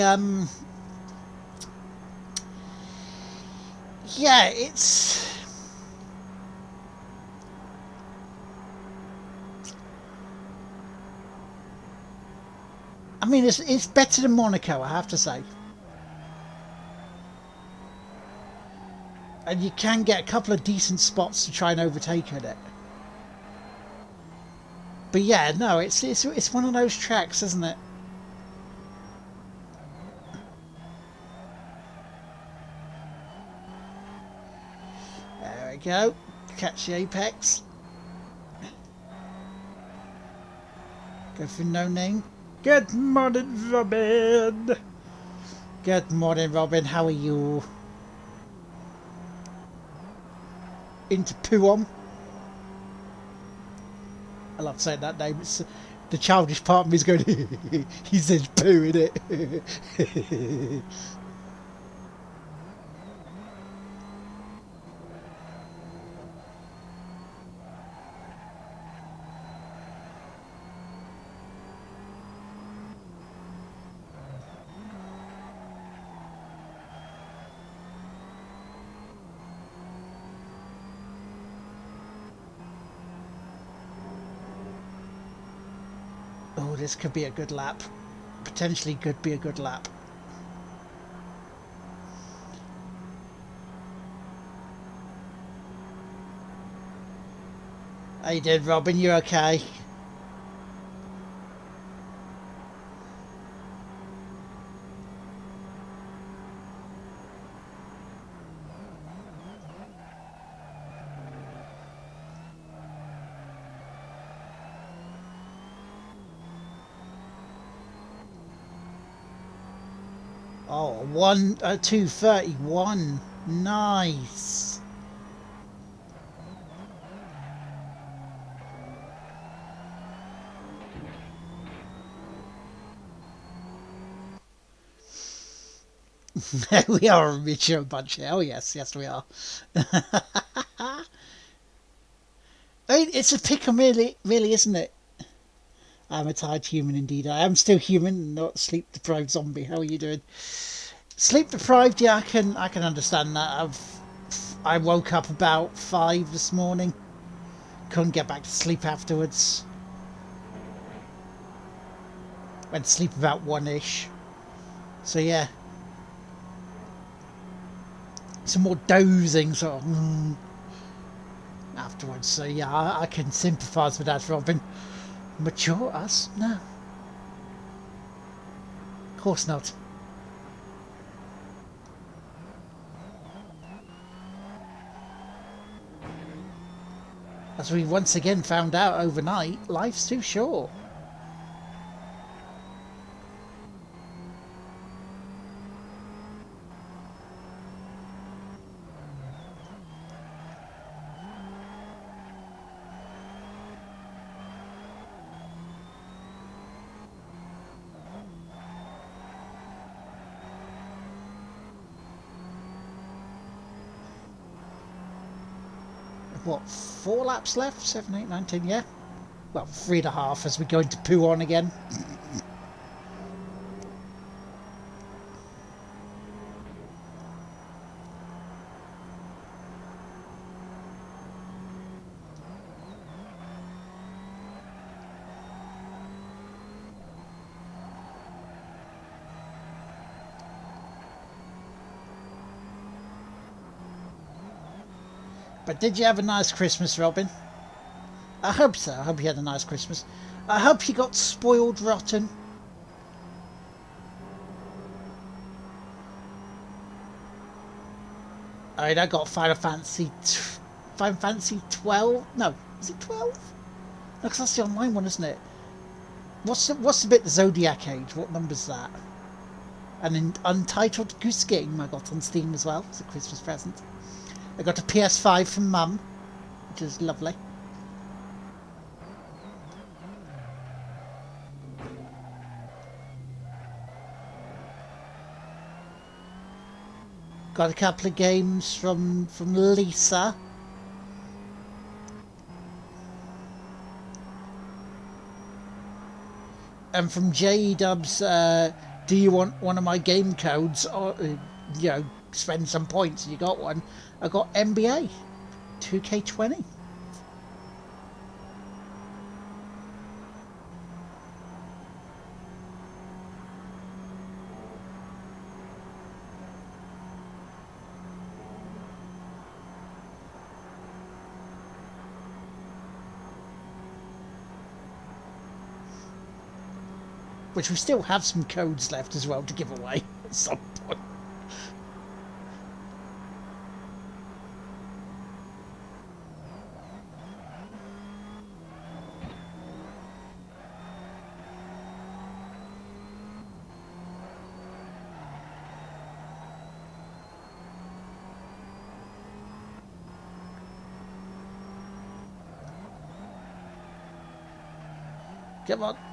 yeah, it's I mean it's better than Monaco, I have to say. And you can get a couple of decent spots to try and overtake at it. But yeah, no, it's one of those tracks, isn't it? There we go. Catch the apex. Go for no name. Good morning, Robin. Good morning, Robin. How are you? Into Puom. I love saying that name. It's, the childish part of me is going, he says poo in it. Oh, this could be a good lap. Potentially could be a good lap. How you doing, Robin? You okay? Oh, 2:31. Nice. We are a mature bunch. Oh yes, yes we are. I mean, it's a pick 'em, really, really, isn't it? I'm a tired human indeed. I am still human, not sleep deprived zombie. How are you doing? Sleep deprived, yeah, I can understand that. I woke up about 5 this morning. Couldn't get back to sleep afterwards. Went to sleep about 1ish. So yeah. Some more dozing sort of afterwards. So yeah, I can sympathise with that, Robin. Mature us? No. Of course not. As we once again found out overnight, life's too short. what, 4 laps left? 7, 8, 9, 10, yeah. Well, 3.5 as we go into poo on again. But did you have a nice Christmas, Robin? I hope so. I hope you had a nice Christmas. I hope you got spoiled rotten. I mean, I got Final Fantasy 12. No, is it 12? No, because that's the online one, isn't it? What's the bit the Zodiac Age? What number's that? An Untitled Goose Game I got on Steam as well. It's a Christmas present. I got a PS5 from Mum, which is lovely. Got a couple of games from Lisa. And from J-Dubs, do you want one of my game codes? Or, you know, spend some points and you got one. I got NBA 2K20. Which we still have some codes left as well to give away at some point.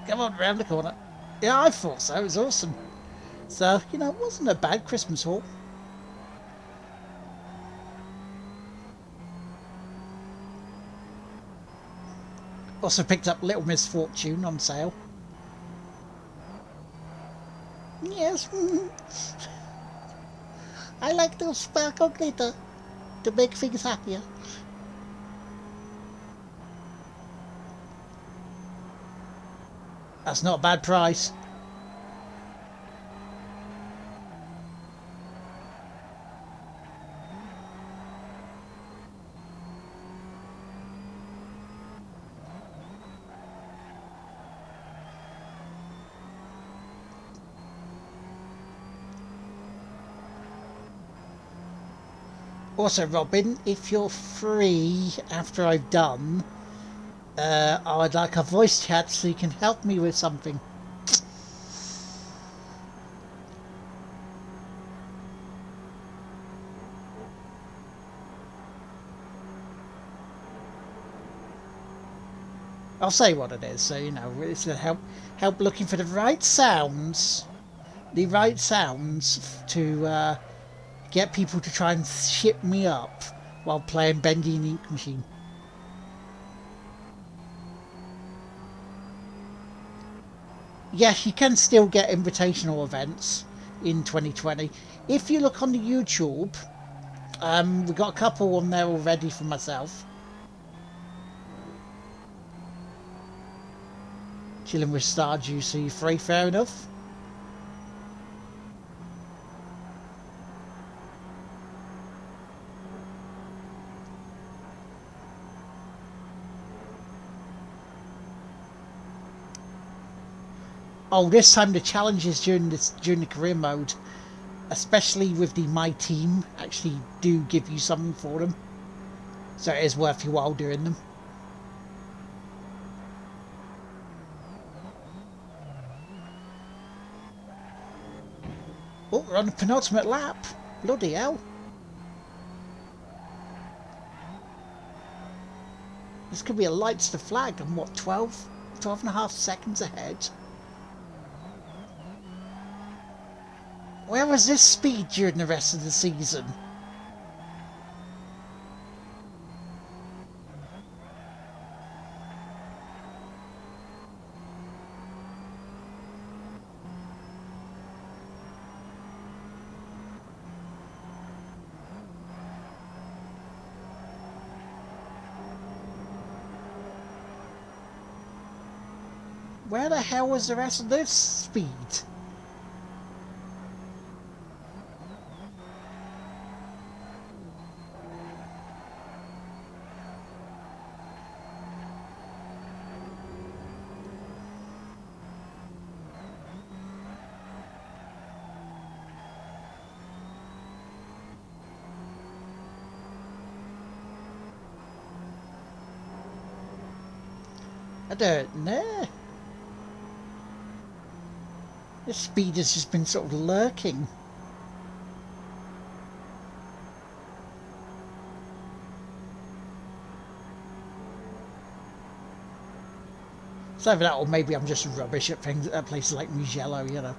Come on, round the corner. Yeah, I thought so. It was awesome. So, you know, it wasn't a bad Christmas haul. Also picked up Little Miss Fortune on sale. Yes. I like those sparkle glitter to make things happier. That's not a bad price. Also, Robin, if you're free after I've done, I would like a voice chat so you can help me with something. I'll say what it is, so you know, it's to help looking for the right sounds to get people to try and ship me up while playing Bendy and Ink Machine. Yes, you can still get invitational events in 2020. If you look on the YouTube, we've got a couple on there already for myself. Chilling with Stardew, so you're free, fair enough. Oh, this time the challenges during the career mode, especially with the My Team, actually do give you something for them. So it is worth your while doing them. Oh, we're on the penultimate lap. Bloody hell. This could be a lights to flag. I'm what, 12 and a half seconds ahead. Where was this speed during the rest of the season? Where the hell was the rest of this speed? I don't know. This speed has just been sort of lurking. It's either that or maybe I'm just rubbish at things at places like Mugello, you know.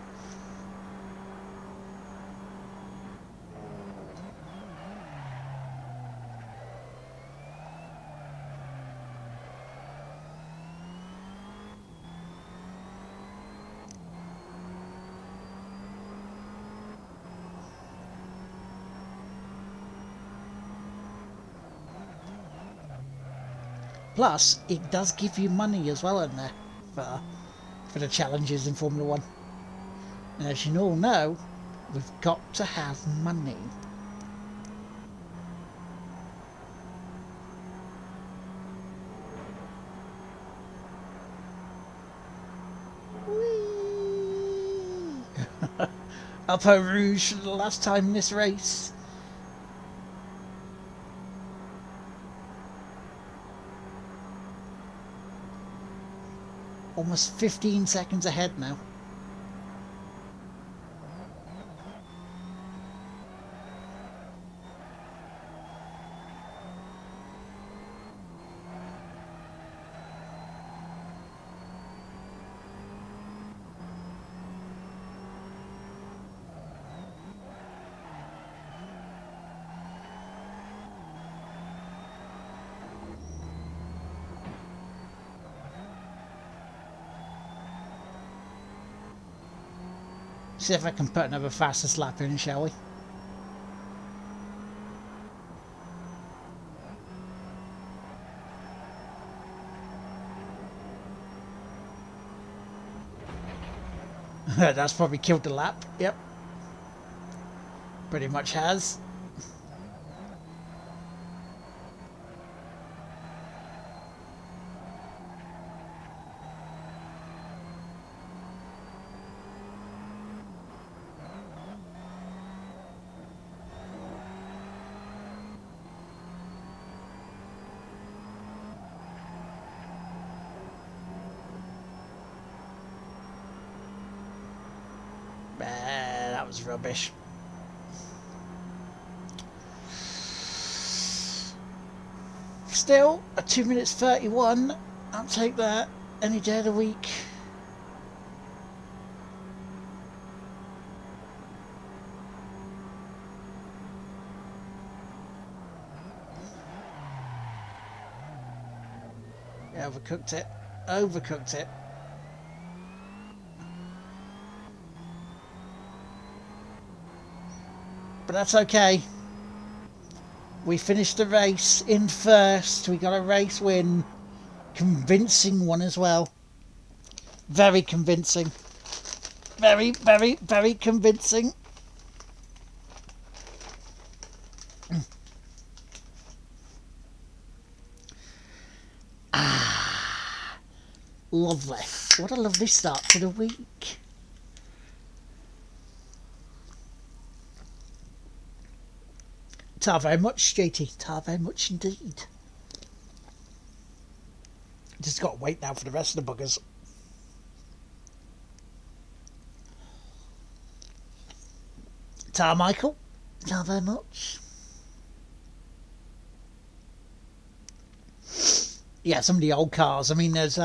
Plus, it does give you money as well in there for the challenges in Formula 1. And as you all know, we've got to have money. Whee! Up Eau Rouge for the last time in this race. Almost 15 seconds ahead now. See if I can put another fastest lap in, shall we? That's probably killed the lap. Yep. Pretty much has. That was rubbish. Still, a 2 minutes 31. I'll take that any day of the week. Yeah, overcooked it. Overcooked it. But that's okay. We finished the race in first. We got a race win. Convincing one as well. Very convincing. Very, very, very convincing. Lovely. What a lovely start to the week. Ta very much, JT. Ta very much indeed. Just got to wait now for the rest of the buggers. Ta, Michael. Ta very much. Yeah, some of the old cars. I mean, there's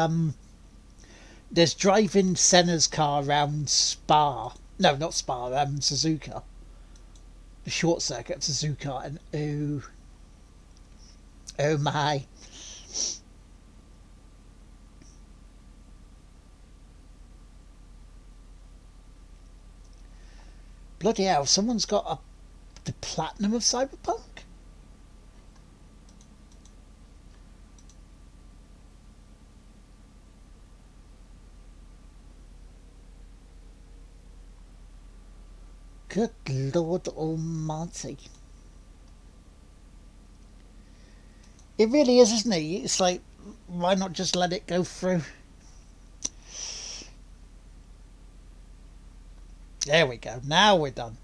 driving Senna's car around Spa. No, not Spa. Suzuka. The short circuit Suzuka, and oh my. Bloody hell! Someone's got the platinum of Cyberpunk. Good Lord Almighty. It really is, isn't it? It's like, why not just let it go through? There we go. Now we're done.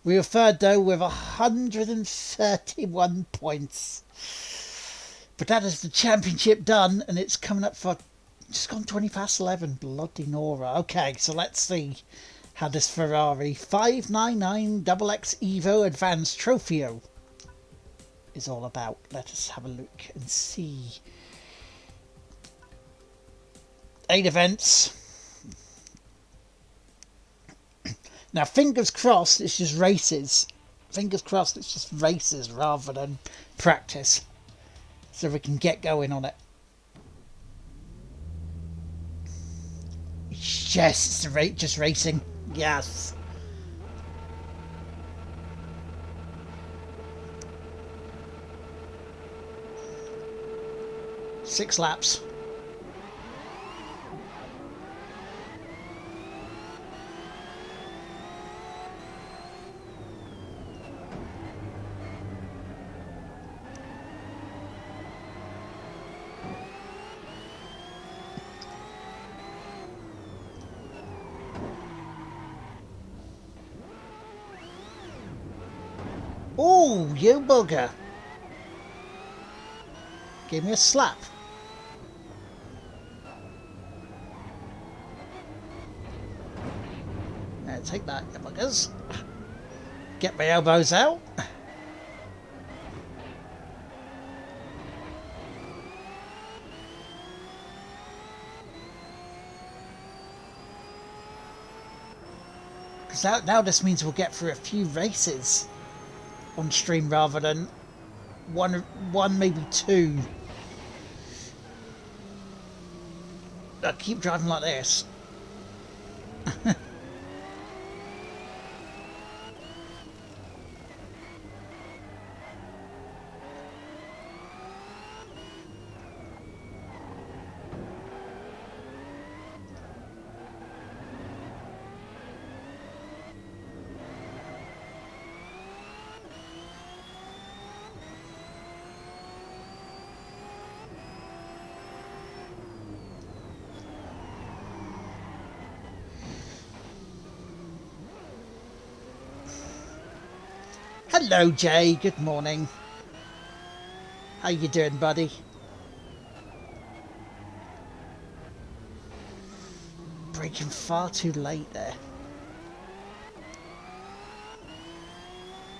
We were third though with 131 points. But that is the championship done, and it's coming up for just gone 20 past 11. Bloody Nora. Okay, so let's see how this Ferrari 599 XX Evo Advanced Trofeo is all about. Let us have a look and see. 8 events. Now, fingers crossed it's just races. Fingers crossed it's just races rather than practice. So we can get going on it. Yes, it's just racing. Yes. Six laps. Oh, you bugger. Give me a slap. Now take that, you buggers. Get my elbows out. Because now this means we'll get through a few races on stream rather than one maybe two. I keep driving like this. Hello, Jay. Good morning. How you doing, buddy? Braking far too late there.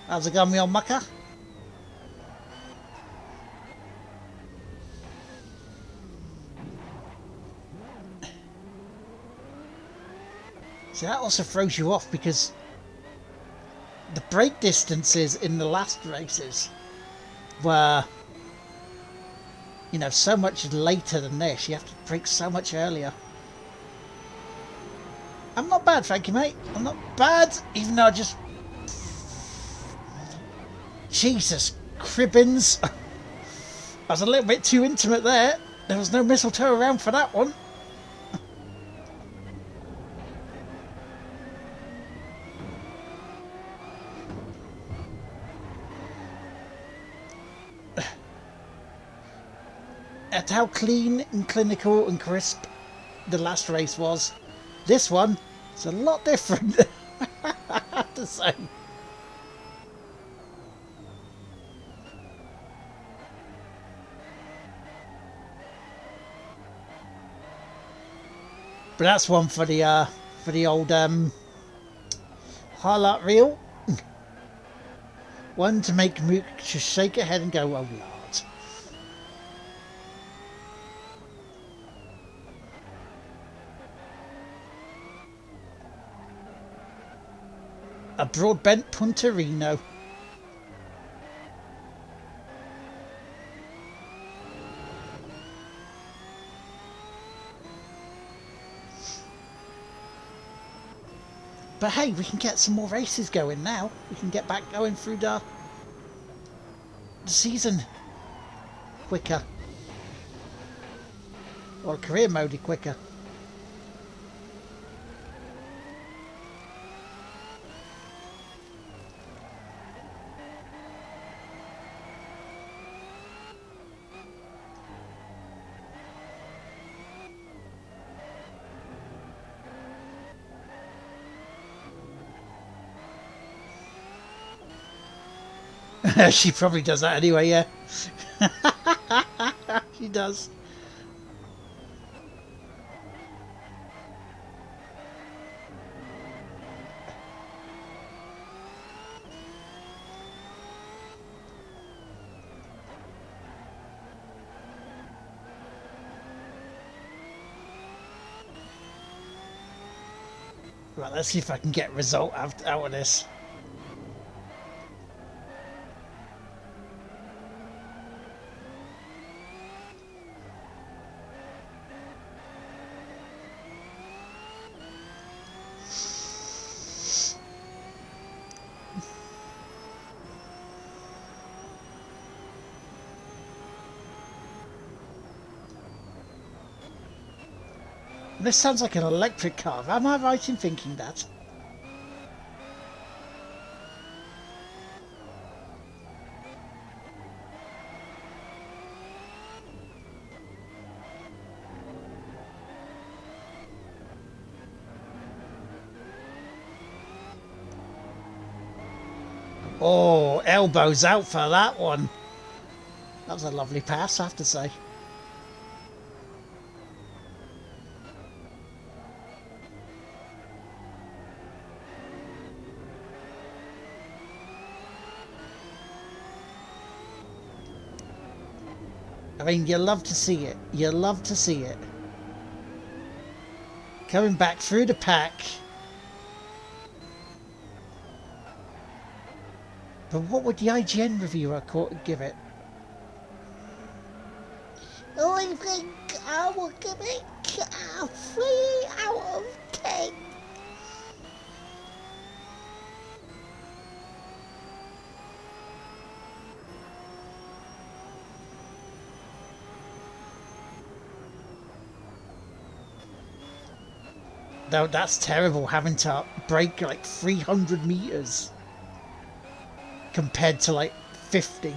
How's it going, me old mucker? See, that also throws you off because the brake distances in the last races were, you know, so much later than this. You have to brake so much earlier. I'm not bad, thank you, mate. I'm not bad, even though I just... Jesus, Cribbins. I was a little bit too intimate there. There was no mistletoe around for that one. At how clean and clinical and crisp the last race was, this one is a lot different. I have to say. But that's one for the old highlight reel. One to make Mook just shake her head and go, "Oh Lord." A broad-bent Punterino. But hey, we can get some more races going now. We can get back going through the season quicker. Or career mode quicker. She probably does that anyway, yeah. She does. Right, let's see if I can get a result out of this. This sounds like an electric car. Am I right in thinking that? Oh, elbows out for that one. That was a lovely pass, I have to say. I mean, you love to see it. You love to see it. Coming back through the pack. But what would the IGN reviewer give it? I think I will give it a 3 out of 10. Though that's terrible, having to break like 300 meters compared to like 50.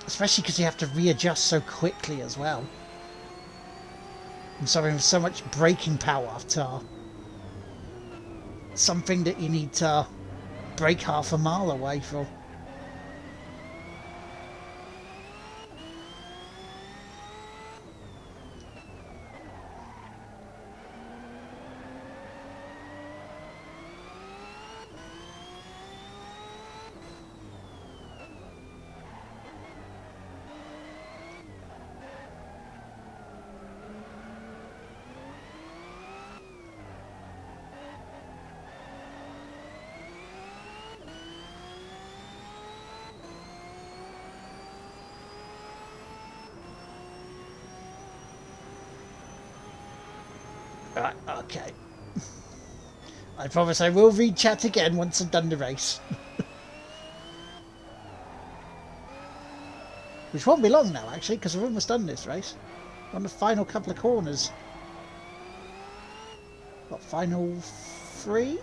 Especially because you have to readjust so quickly as well. And something with so much braking power to something that you need to brake half a mile away from. Right, okay. I promise I will read chat again once I've done the race. Which won't be long now, actually, because I've almost done this race. On the final couple of corners. What, final 3?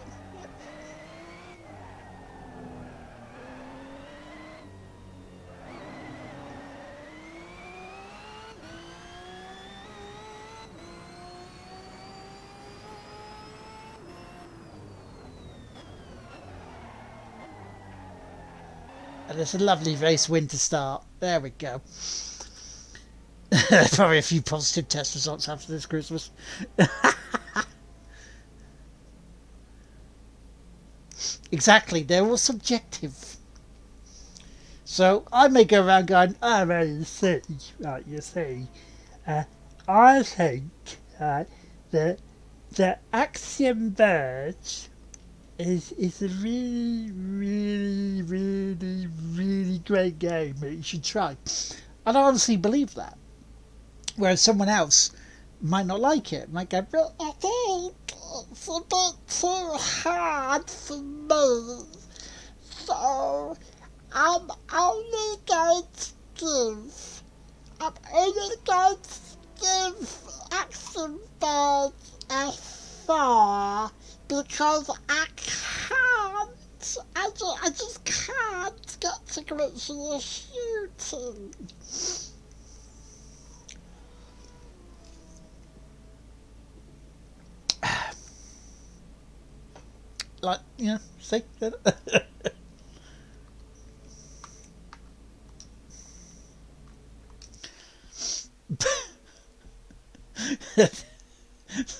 And it's a lovely race win to start. There we go. Probably a few positive test results after this Christmas. Exactly, they're all subjective. So I may go around going, oh, well, you see, right, you see, I think the Axiom Verge is a really, really, really, really great game that you should try. And I honestly believe that. Whereas someone else might not like it. Might go, but I think it's a bit too hard for me. So I'm only going to give Action Birds a 4 because I just can't get to grips with the shooting. Like, you know, see?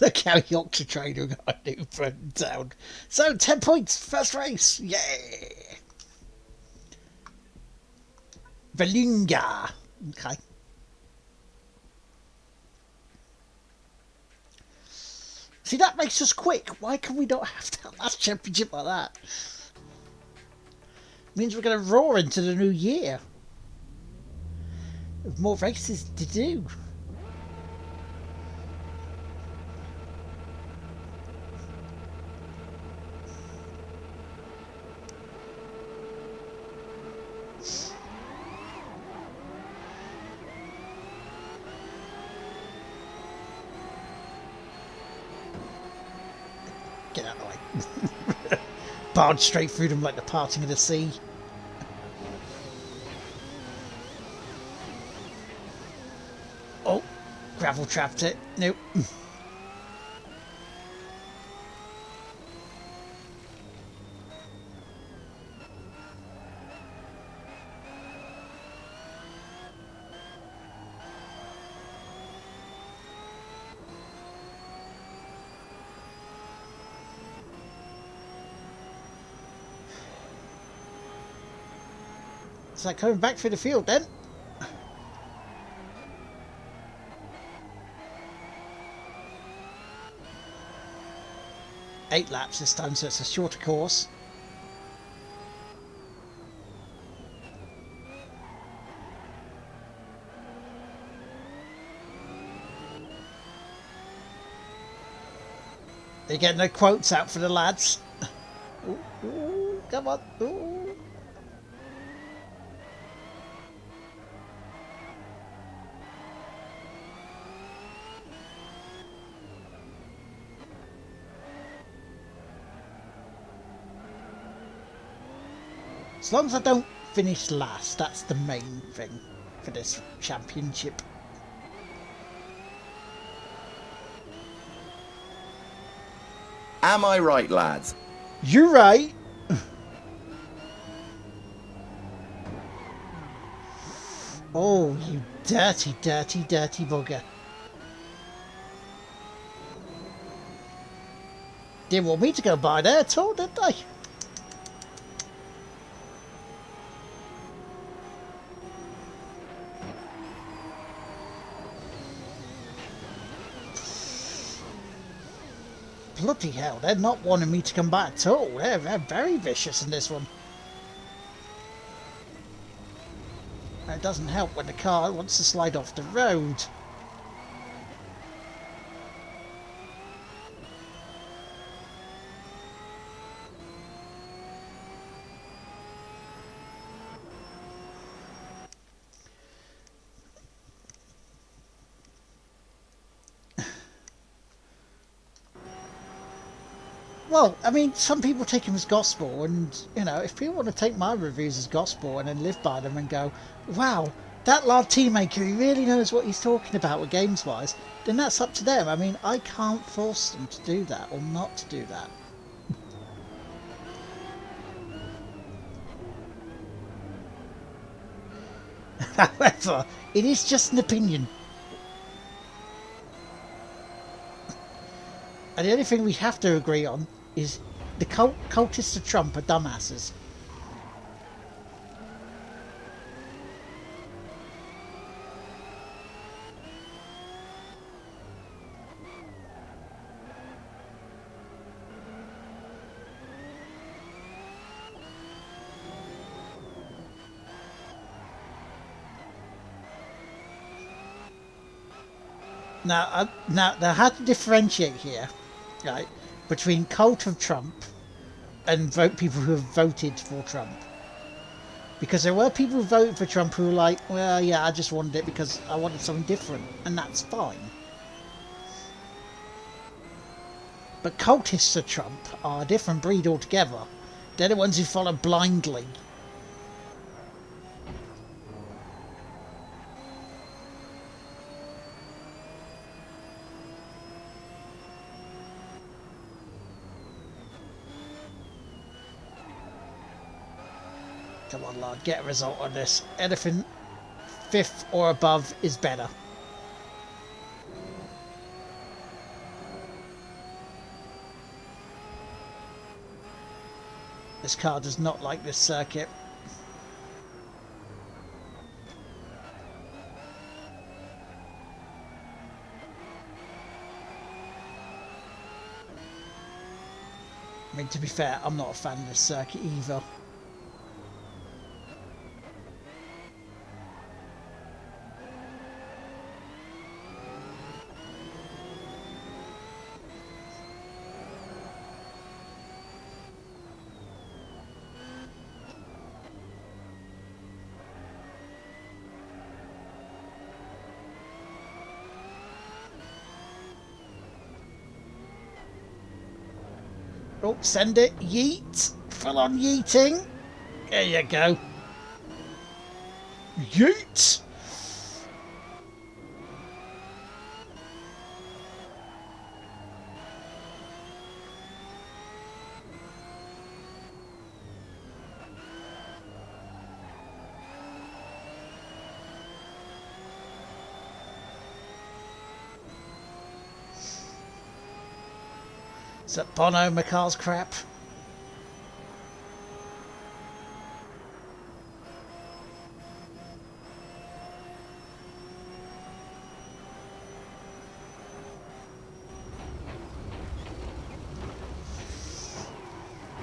Look how Yorkshire Trader got a new front down. So, 10 points, first race. Yay! Valunga. Okay. See, that makes us quick. Why can we not have that last championship like that? Means we're going to roar into the new year. With more races to do. Get out of the way. Barred straight through them like the parting of the sea. Oh, gravel trapped it. Nope. It's like coming back through the field then. Eight laps this time, so it's a shorter course. They're getting their quotes out for the lads. Ooh, ooh, come on. Ooh. As long as I don't finish last, that's the main thing for this championship. Am I right, lads? You're right. Oh, you dirty, dirty, dirty bugger. Didn't want me to go by there at all, did they? Bloody hell, they're not wanting me to come back at all. They're very vicious in this one. And it doesn't help when the car wants to slide off the road. Well, I mean, some people take him as gospel, and, you know, if people want to take my reviews as gospel and then live by them and go, wow, that lad teammaker, he really knows what he's talking about with games-wise, then that's up to them. I mean, I can't force them to do that or not to do that. However, it is just an opinion. And the only thing we have to agree on is the cultists of Trump are dumbasses. Now, Now, they had to differentiate here, right, between cult of Trump and people who have voted for Trump. Because there were people who voted for Trump who were like, well, yeah, I just wanted it because I wanted something different, and that's fine. But cultists of Trump are a different breed altogether. They're the ones who follow blindly. Come on, Lord, get a result on this. Anything 5th or above is better. This car does not like this circuit. I mean, to be fair, I'm not a fan of this circuit either. Oh, send it. Yeet. Full on yeeting. There you go. Yeet. Is that Bono McCall's crap?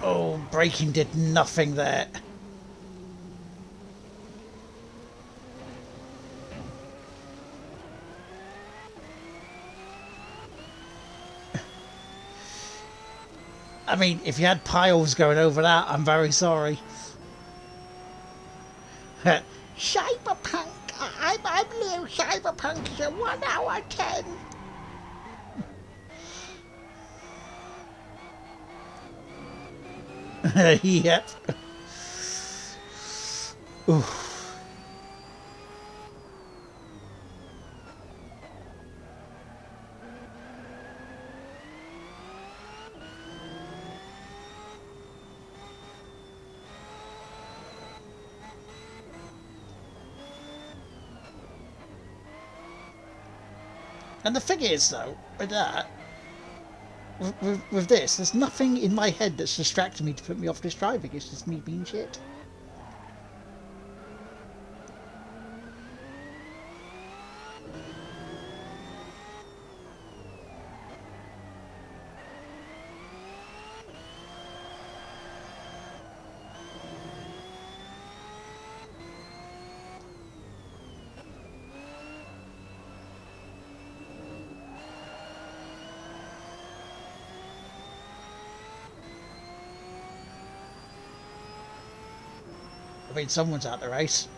Oh, braking did nothing there. I mean, if you had piles going over that, I'm very sorry. Cyberpunk! I'm new. Cyberpunk is a 1 hour 10. Yep. Oof. And the thing is, though, with that, with this, there's nothing in my head that's distracting me to put me off this driving. It's just me being shit. I mean, someone's out the race.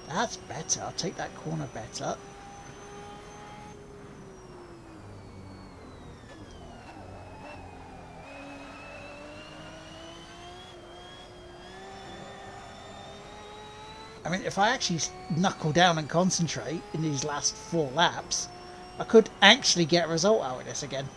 That's better. I'll take that corner better. I mean, if I actually knuckle down and concentrate in these last 4 laps, I could actually get a result out of this again.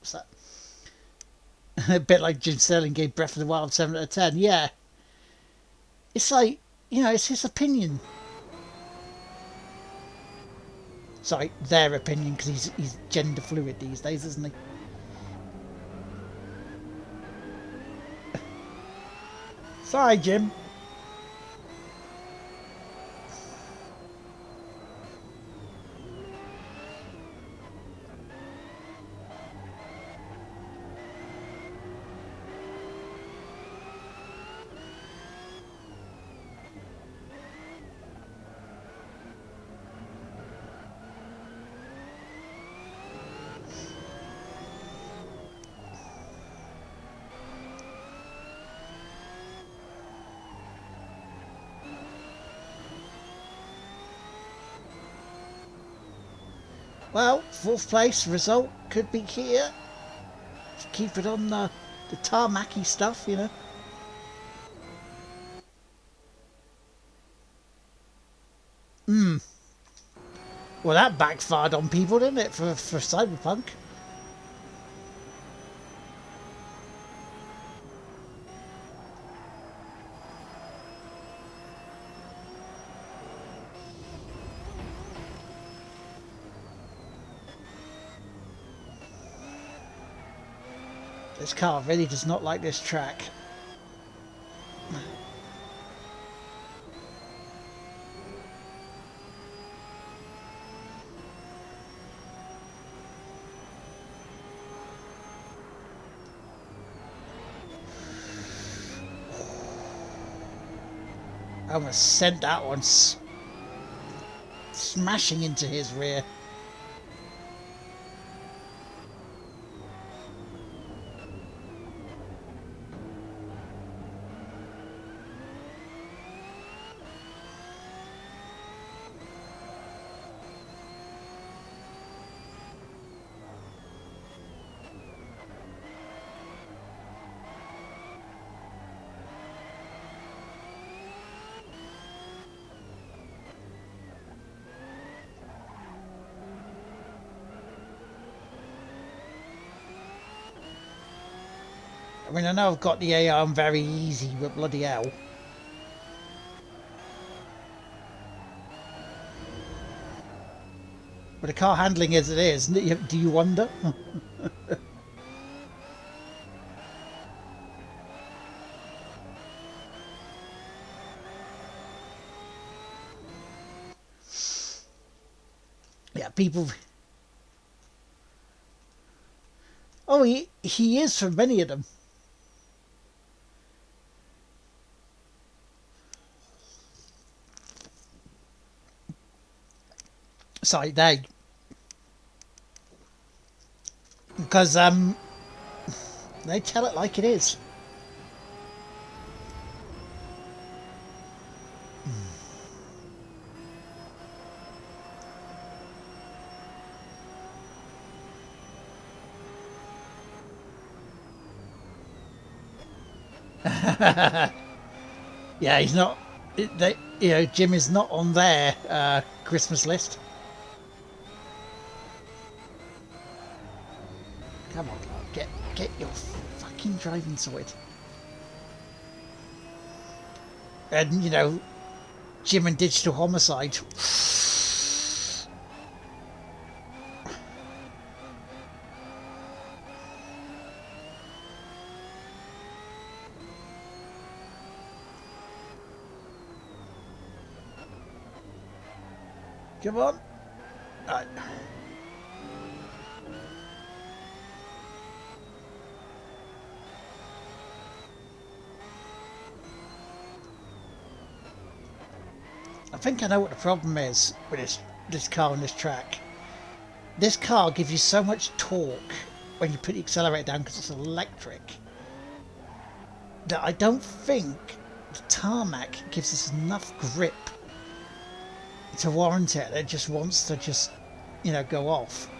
What's that? A bit like Jim Sterling gave Breath of the Wild 7 out of 10. Yeah. It's like, you know, it's his opinion. Sorry, their opinion, because he's gender fluid these days, isn't he? Sorry, Jim. Well, 4th place result could be here. Keep it on the tarmacy stuff, you know. Well, that backfired on people, didn't it, for Cyberpunk? This car really does not like this track. I almost sent that one smashing into his rear. I mean, I know I've got the AI on very easy, but bloody hell. But the car handling as it is, do you wonder? Yeah, people... Oh, he is for many of them. Sorry, because they tell it like it is. Yeah, he's not. Jim is not on their Christmas list. Come on, Clark, get your fucking driving sorted. And Jim and Digital Homicide. Come on. Right. I think I know what the problem is with this car on this track. This car gives you so much torque when you put the accelerator down because it's electric that I don't think the tarmac gives us enough grip to warrant it. It just wants to go off.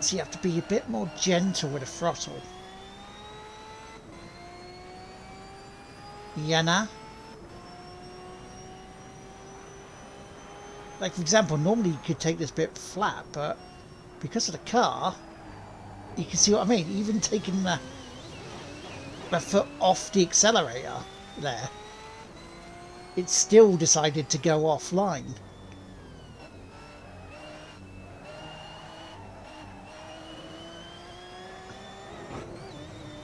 So you have to be a bit more gentle with the throttle. Yana. Like, for example, normally you could take this bit flat, but because of the car, you can see what I mean. Even taking the foot off the accelerator there, it still decided to go offline.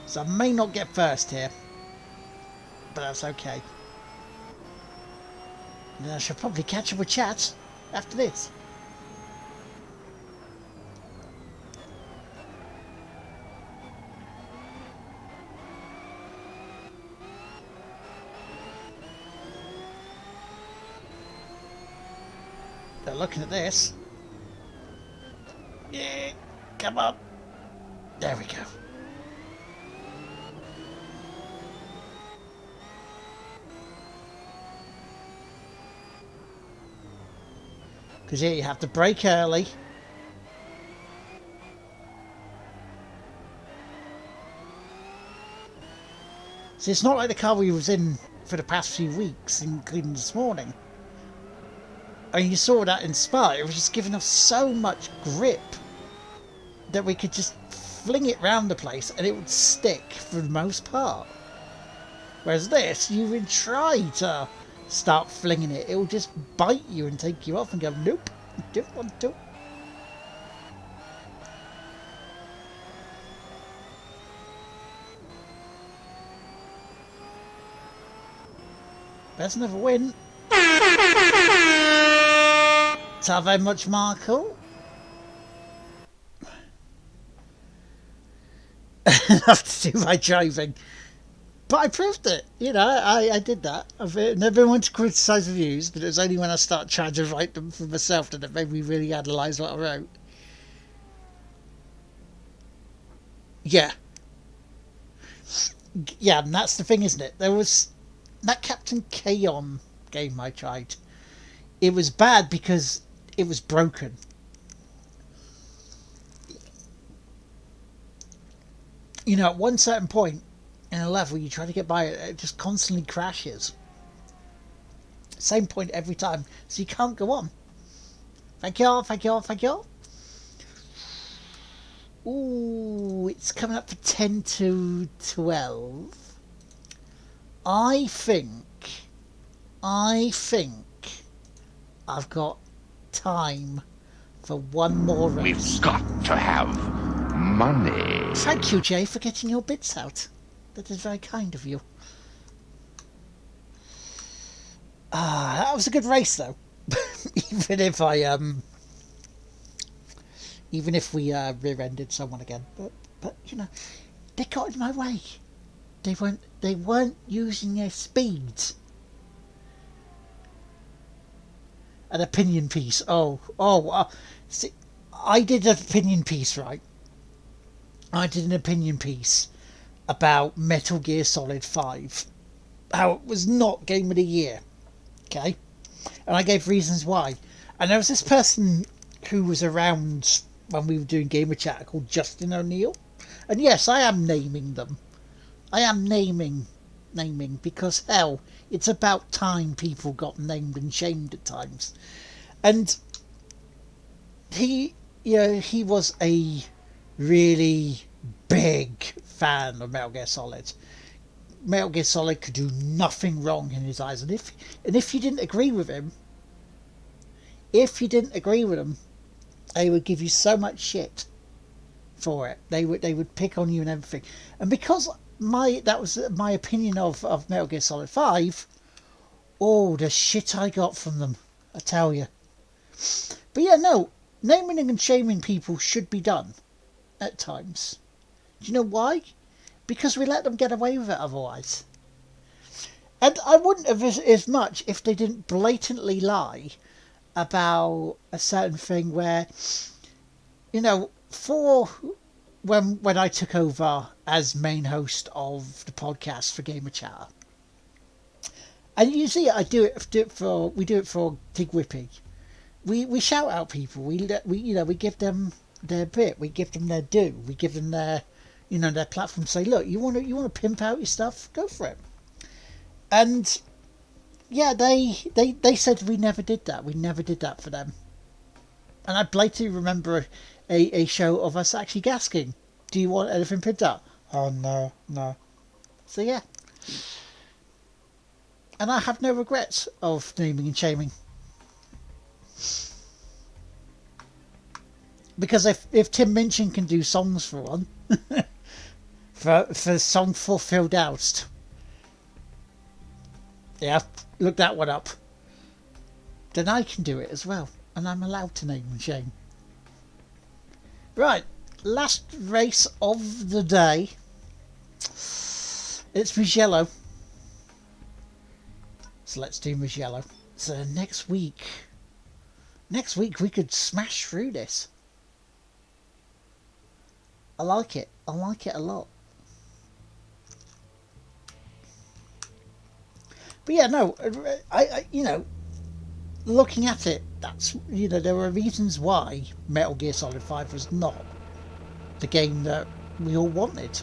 So I may not get first here, but that's okay. And I should probably catch up with chat after this. They're looking at this. Yeah, come on. There we go. Because here you have to brake early. So it's not like the car we was in for the past few weeks, including this morning. I mean, you saw that in Spa. It was just giving us so much grip that we could just fling it round the place and it would stick for the most part. Whereas this, you would try to start flinging it. It will just bite you and take you off and go, nope, don't want to. Best never win. So very much, Marco. Enough to do my driving. But I proved it. You know, I did that. I've never wanted to criticise reviews, but it was only when I started trying to write them for myself that it made me really analyse what I wrote. Yeah. Yeah, and that's the thing, isn't it? There was that Captain K-On game I tried. It was bad because it was broken. You know, at one certain point in a level you try to get by it, it just constantly crashes. Same point every time, so you can't go on. Thank you all, thank you all, thank you all. Ooh, it's coming up for 10 to 12. I think I've got time for one more race. We've got to have money. Thank you, Jay, for getting your bits out. That is very kind of you. That was a good race, though. Even if we rear-ended someone again, but you know, they got in my way. They weren't using their speed. An opinion piece. See, I did an opinion piece, right? I did an opinion piece about Metal Gear Solid 5. How it was not Game of the Year. Okay? And I gave reasons why. And there was this person who was around when we were doing Gamer Chat called Justin O'Neill. And yes, I am naming them. I am naming because, hell, it's about time people got named and shamed at times. And he was a really big fan of Metal Gear Solid. Metal Gear Solid could do nothing wrong in his eyes, and if you didn't agree with him, they would give you so much shit for it. They would pick on you and everything. And because that was my opinion of Metal Gear Solid 5, oh, the shit I got from them, I tell you. But yeah, no, naming and shaming people should be done at times. Do you know why? Because we let them get away with it otherwise. And I wouldn't have as much if they didn't blatantly lie about a certain thing where, you know, for when I took over as main host of the podcast for Gamer Chat, and you see, we do it for Tig Whippy. We shout out people. We give them their bit. We give them their due. We give them their platform. Say, look, you want to pimp out your stuff, go for it. And yeah, they said we never did that. We never did that for them. And I blatantly remember a show of us actually gasking, do you want anything pimped out? Oh, no. So yeah. And I have no regrets of naming and shaming. Because if Tim Minchin can do songs for one, for Song Fulfilled Oust, yeah, look that one up, then I can do it as well. And I'm allowed to name and shame. Right, last race of the day. It's Mugello. So let's do Mugello. So next week we could smash through this. I like it a lot. But yeah, no, I looking at it, that's, you know, there were reasons why Metal Gear Solid 5 was not the game that we all wanted.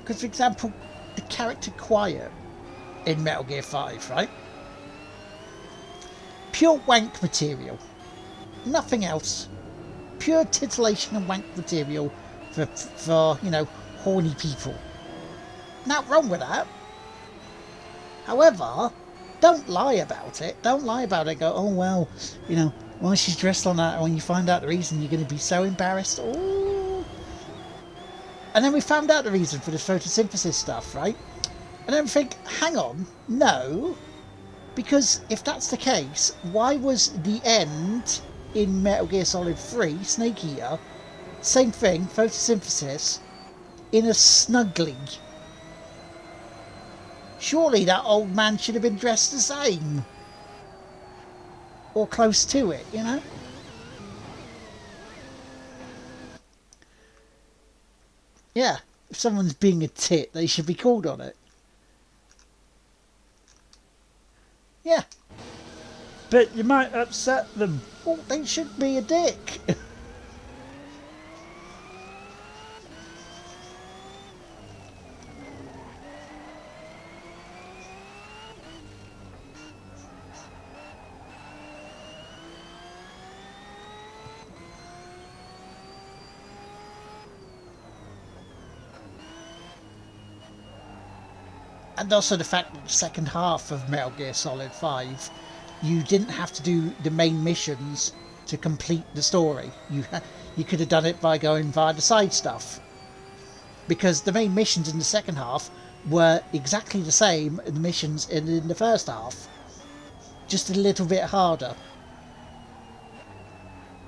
Because, for example, the character Quiet in Metal Gear 5, right? Pure wank material. Nothing else. Pure titillation and wank material for you know, horny people. Not wrong with that. However, don't lie about it. Don't lie about it. Go, oh, well, you know, why she's dressed like that. When you find out the reason, you're going to be so embarrassed. Oh. And then we found out the reason for the photosynthesis stuff, right? And then think, hang on, no. Because if that's the case, why was the end in Metal Gear Solid 3, Snake Eater, same thing, photosynthesis, in a snuggly? Surely that old man should have been dressed the same. Or close to it, you know? Yeah, if someone's being a tit, they should be called on it. Yeah. But you might upset them. Well, they should be a dick. And also the fact that the second half of Metal Gear Solid 5, you didn't have to do the main missions to complete the story. You could have done it by going via the side stuff. Because the main missions in the second half were exactly the same as the missions in the first half. Just a little bit harder.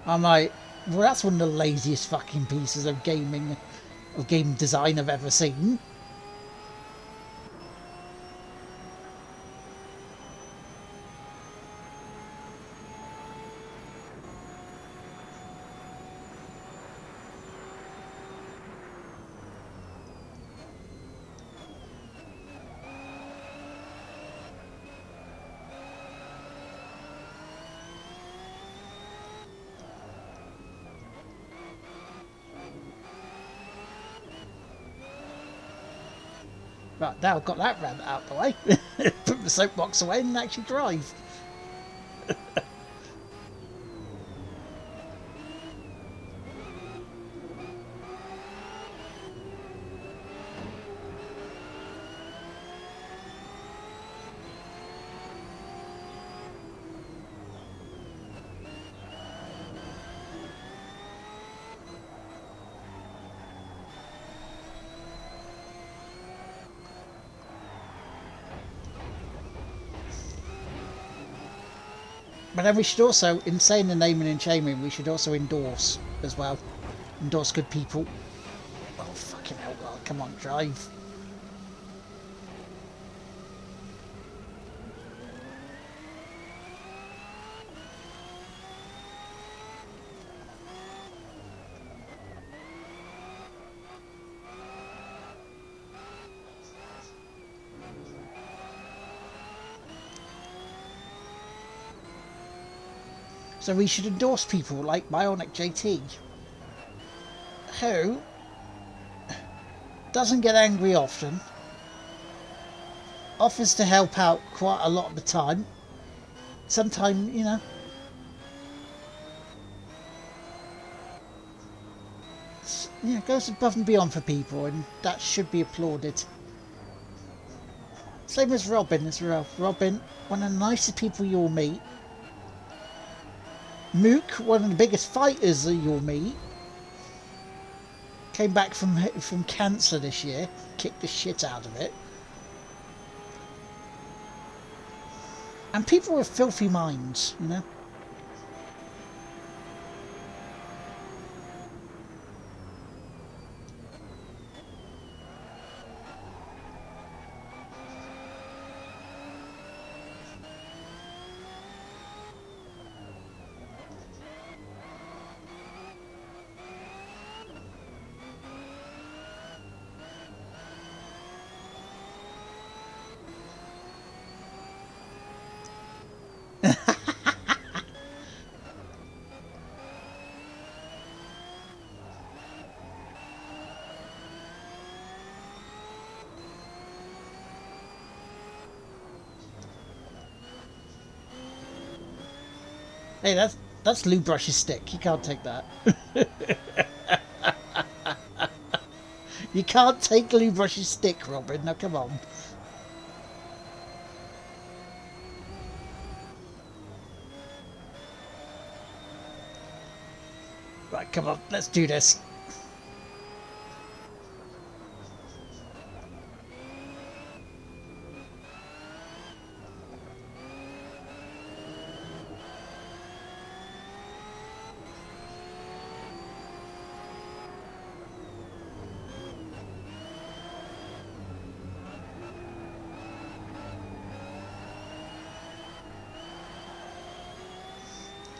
I'm like, well, that's one of the laziest fucking pieces of game design I've ever seen. Right, now I've got that rant out of the way. Put the soapbox away and actually drive. But then we should also, in saying the naming and shaming, we should also endorse as well. Endorse good people. Oh, fucking hell, God, come on, drive. So we should endorse people like Bionic JT, who doesn't get angry often, offers to help out quite a lot of the time. Sometimes, you know, goes above and beyond for people, and that should be applauded. Same as Robin as well. Robin, one of the nicest people you'll meet. Mook, one of the biggest fighters that you'll meet. Came back from cancer this year. Kicked the shit out of it. And people with filthy minds, you know. Hey, that's Lou Brush's stick. You can't take that. You can't take Lou Brush's stick, Robin. Now, come on. Right, come on. Let's do this.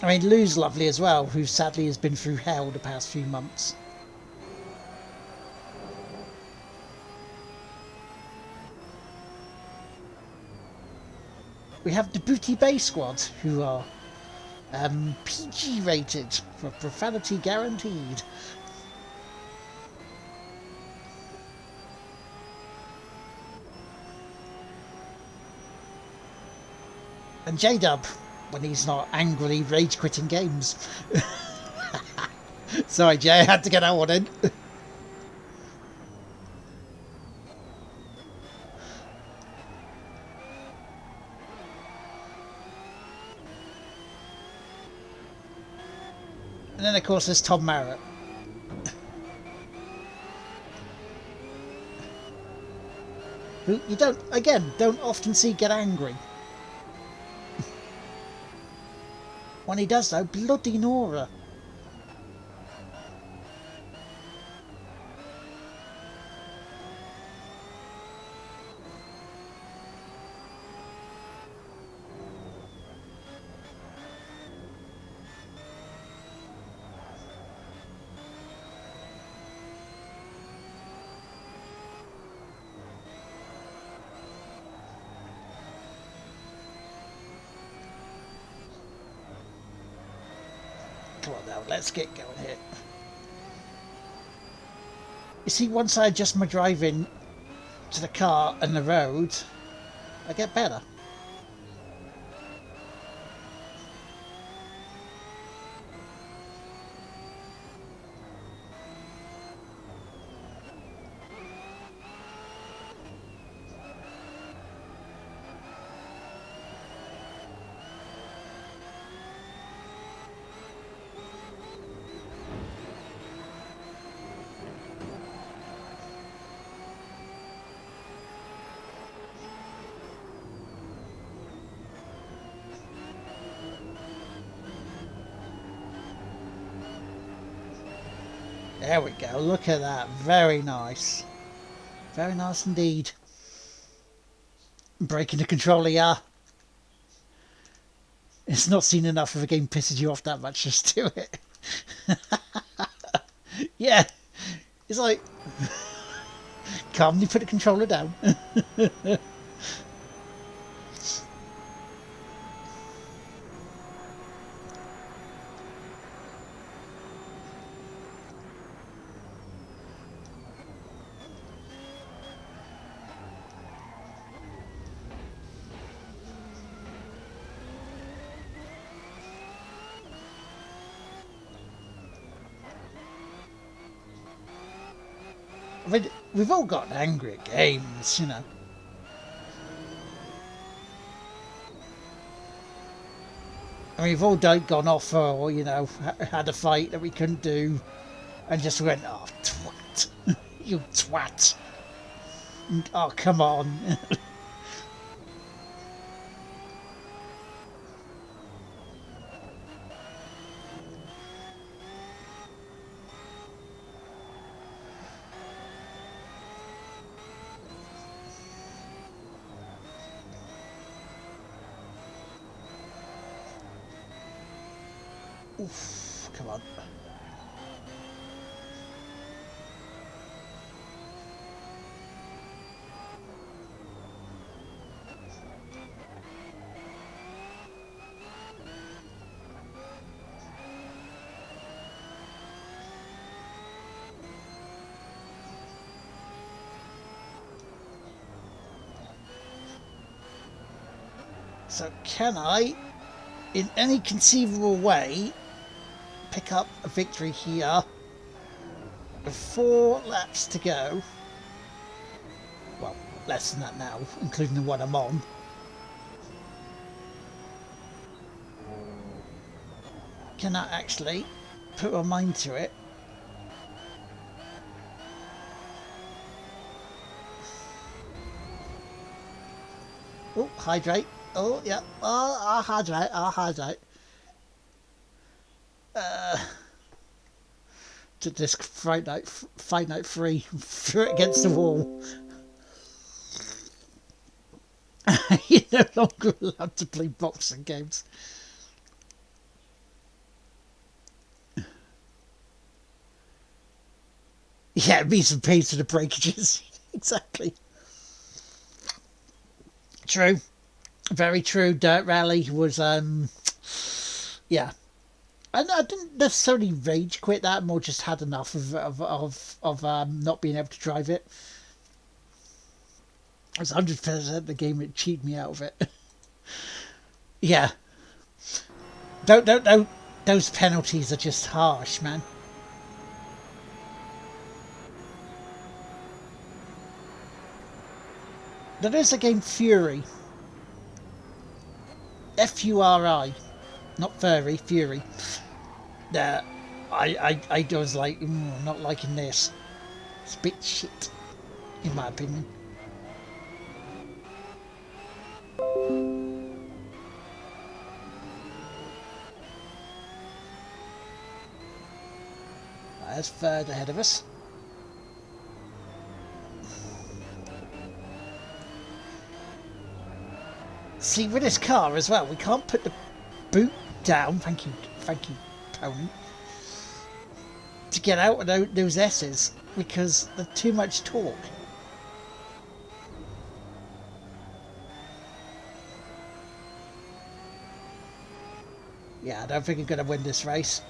I mean, Lou's lovely as well, who sadly has been through hell the past few months. We have the Booty Bay Squad, who are PG rated for profanity guaranteed. And J-Dub, when he's not angrily rage quitting games. Sorry, Jay, I had to get that one in. And then, of course, there's Tom Marrott. Who you don't often see get angry. When he does, though, bloody Nora. Come on now, let's get going here. You see, once I adjust my driving to the car and the road, I get better. There we go, look at that, very nice. Very nice indeed. Breaking the controller, yeah. It's not seen enough if a game pisses you off that much, just do it. Yeah, it's like, calmly put the controller down. I mean, we've all gotten angry at games, you know. I mean, we've all gone off or, you know, had a fight that we couldn't do and just went, oh, twat. You twat. Oh, come on. Oof, come on. So can I in any conceivable way, pick up a victory here. With 4 laps to go. Well, less than that now, including the one I'm on. Can I actually put my mind to it? Oh, hydrate. Oh, yeah. Oh, I'll hydrate. I'll hydrate. To this Fight Night 3. Threw it against the wall. You're no longer allowed to play boxing games. Yeah, it means some pain to the breakages. Exactly. True. Very true. Dirt Rally was, yeah. I didn't necessarily rage quit that, more just had enough of not being able to drive it. It was 100% the game that cheated me out of it. Yeah. Don't. Those penalties are just harsh, man. There is a game Fury. F-U-R-I. Not Furry, Fury. I was like, I'm not liking this. It's a bit shit, in my opinion. There's third ahead of us. See, with this car as well, we can't put the boot down. Thank you, opponent. To get out of those S's because there's too much torque. Yeah, I don't think I'm going to win this race.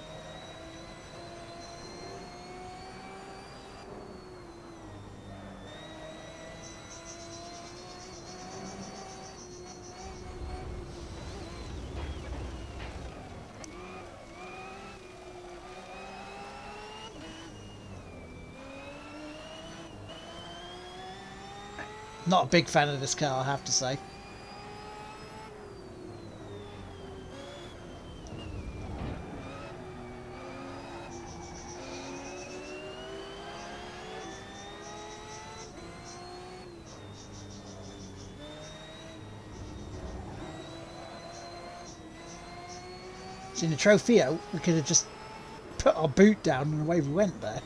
Not a big fan of this car, I have to say. See, in the Trofeo, we could have just put our boot down and away we went there.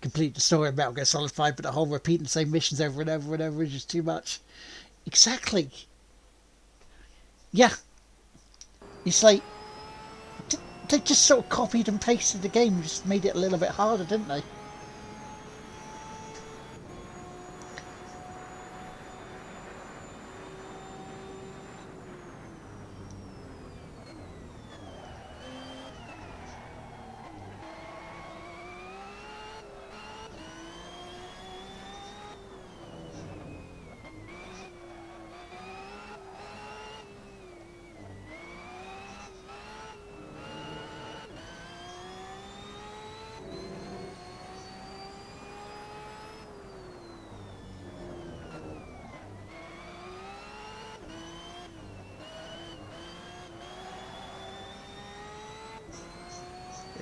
Complete the story about Metal Gear Solid 5, but the whole repeating the same missions over and over and over is just too much. Exactly. Yeah. It's like they just sort of copied and pasted the game and just made it a little bit harder, didn't they?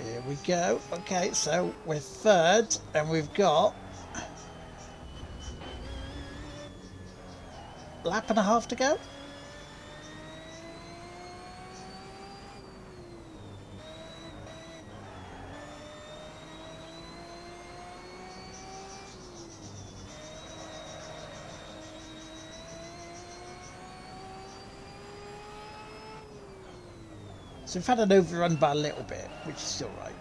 Here we go. Okay, so we're third, and we've got a lap and a half to go. So we've had an overrun by a little bit, which is still right.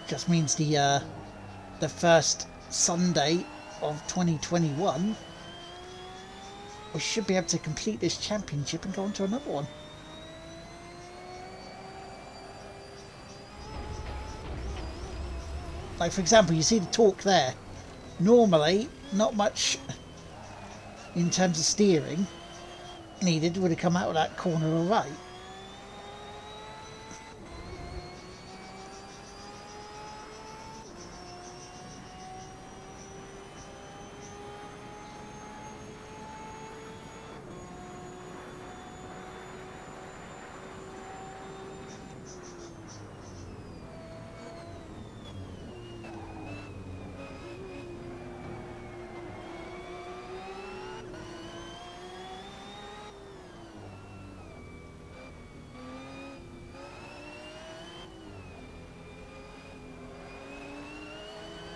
Just means the first Sunday of 2021, we should be able to complete this championship and go on to another one. Like, for example, you see the torque there. Normally, not much in terms of steering needed would have come out of that corner all right.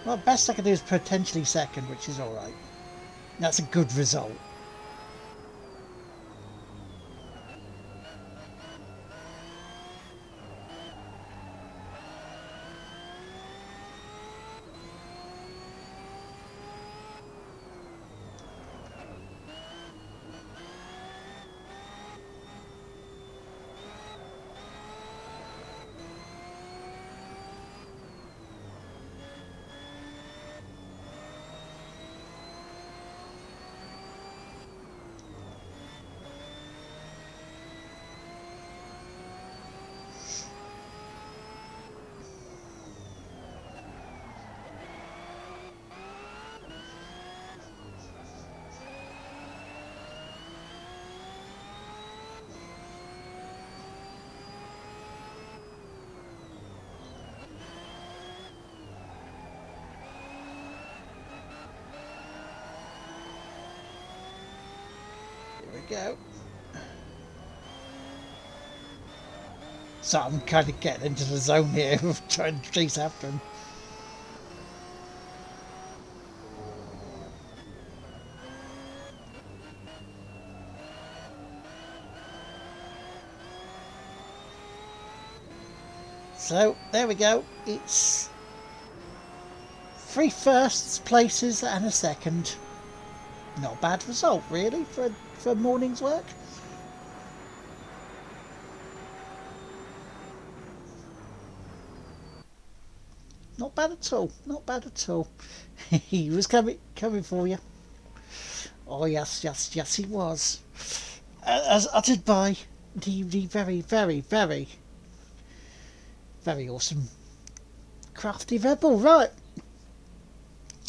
Well, best I can do is potentially second, which is alright. That's a good result. Go. So I'm kind of getting into the zone here of trying to chase after him. So there we go. It's 3 firsts places and a second. Not a bad result really for a morning's work. Not bad at all. Not bad at all. He was coming for you. Oh yes, yes, yes, he was. As uttered by the very, very, very, very awesome Crafty Rebel. Right.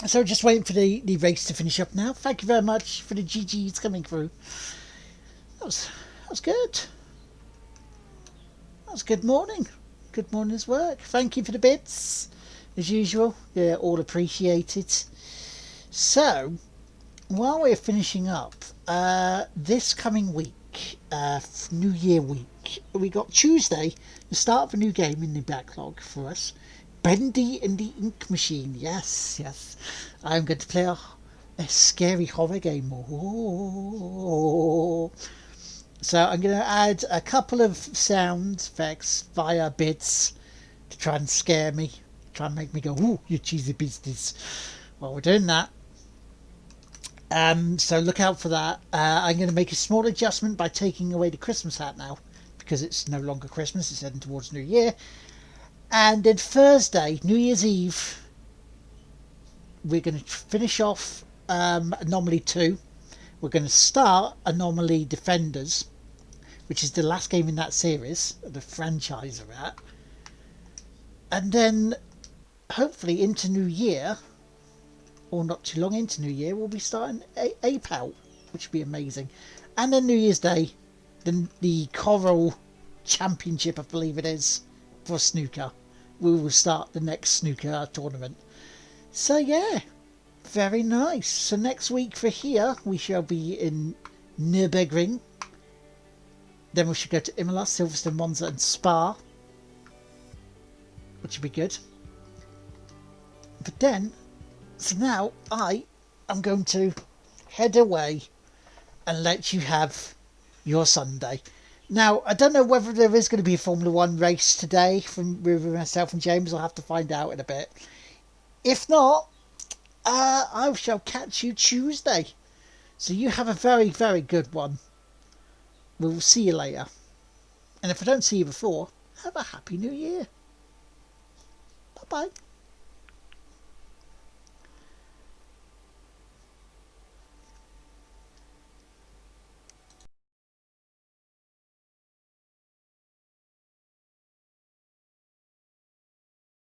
So just waiting for the race to finish up now. Thank you very much for the GGs coming through. That was good. That was good morning. Good morning's work. Thank you for the bits. As usual. They're all appreciated. So, while we're finishing up, this coming week, New Year week, we got Tuesday, the start of a new game in the backlog for us. Bendy and the Ink Machine. Yes, yes. I'm going to play a scary horror game. Oh. So I'm going to add a couple of sound effects via bits to try and scare me. Try and make me go, ooh, you cheesy business. Well, we're doing that. So look out for that. I'm going to make a small adjustment by taking away the Christmas hat now, because it's no longer Christmas, it's heading towards New Year. And then Thursday, New Year's Eve, we're going to finish off Anomaly 2. We're going to start Anomaly Defenders, which is the last game in that series, the franchise of that. And then, hopefully into New Year, or not too long into New Year, we'll be starting Ape Out, which will be amazing. And then New Year's Day, the Coral Championship, I believe it is, for snooker. We will start the next snooker tournament. So yeah, very nice. So next week for here, we shall be in Nürburgring. Then we should go to Imola, Silverstone, Monza and Spa, which will be good. But then, so now I am going to head away and let you have your Sunday. Now, I don't know whether there is going to be a Formula 1 race today with myself and James. I'll have to find out in a bit. If not, I shall catch you Tuesday. So you have a very, very good one. We'll see you later. And if I don't see you before, have a Happy New Year. Bye-bye.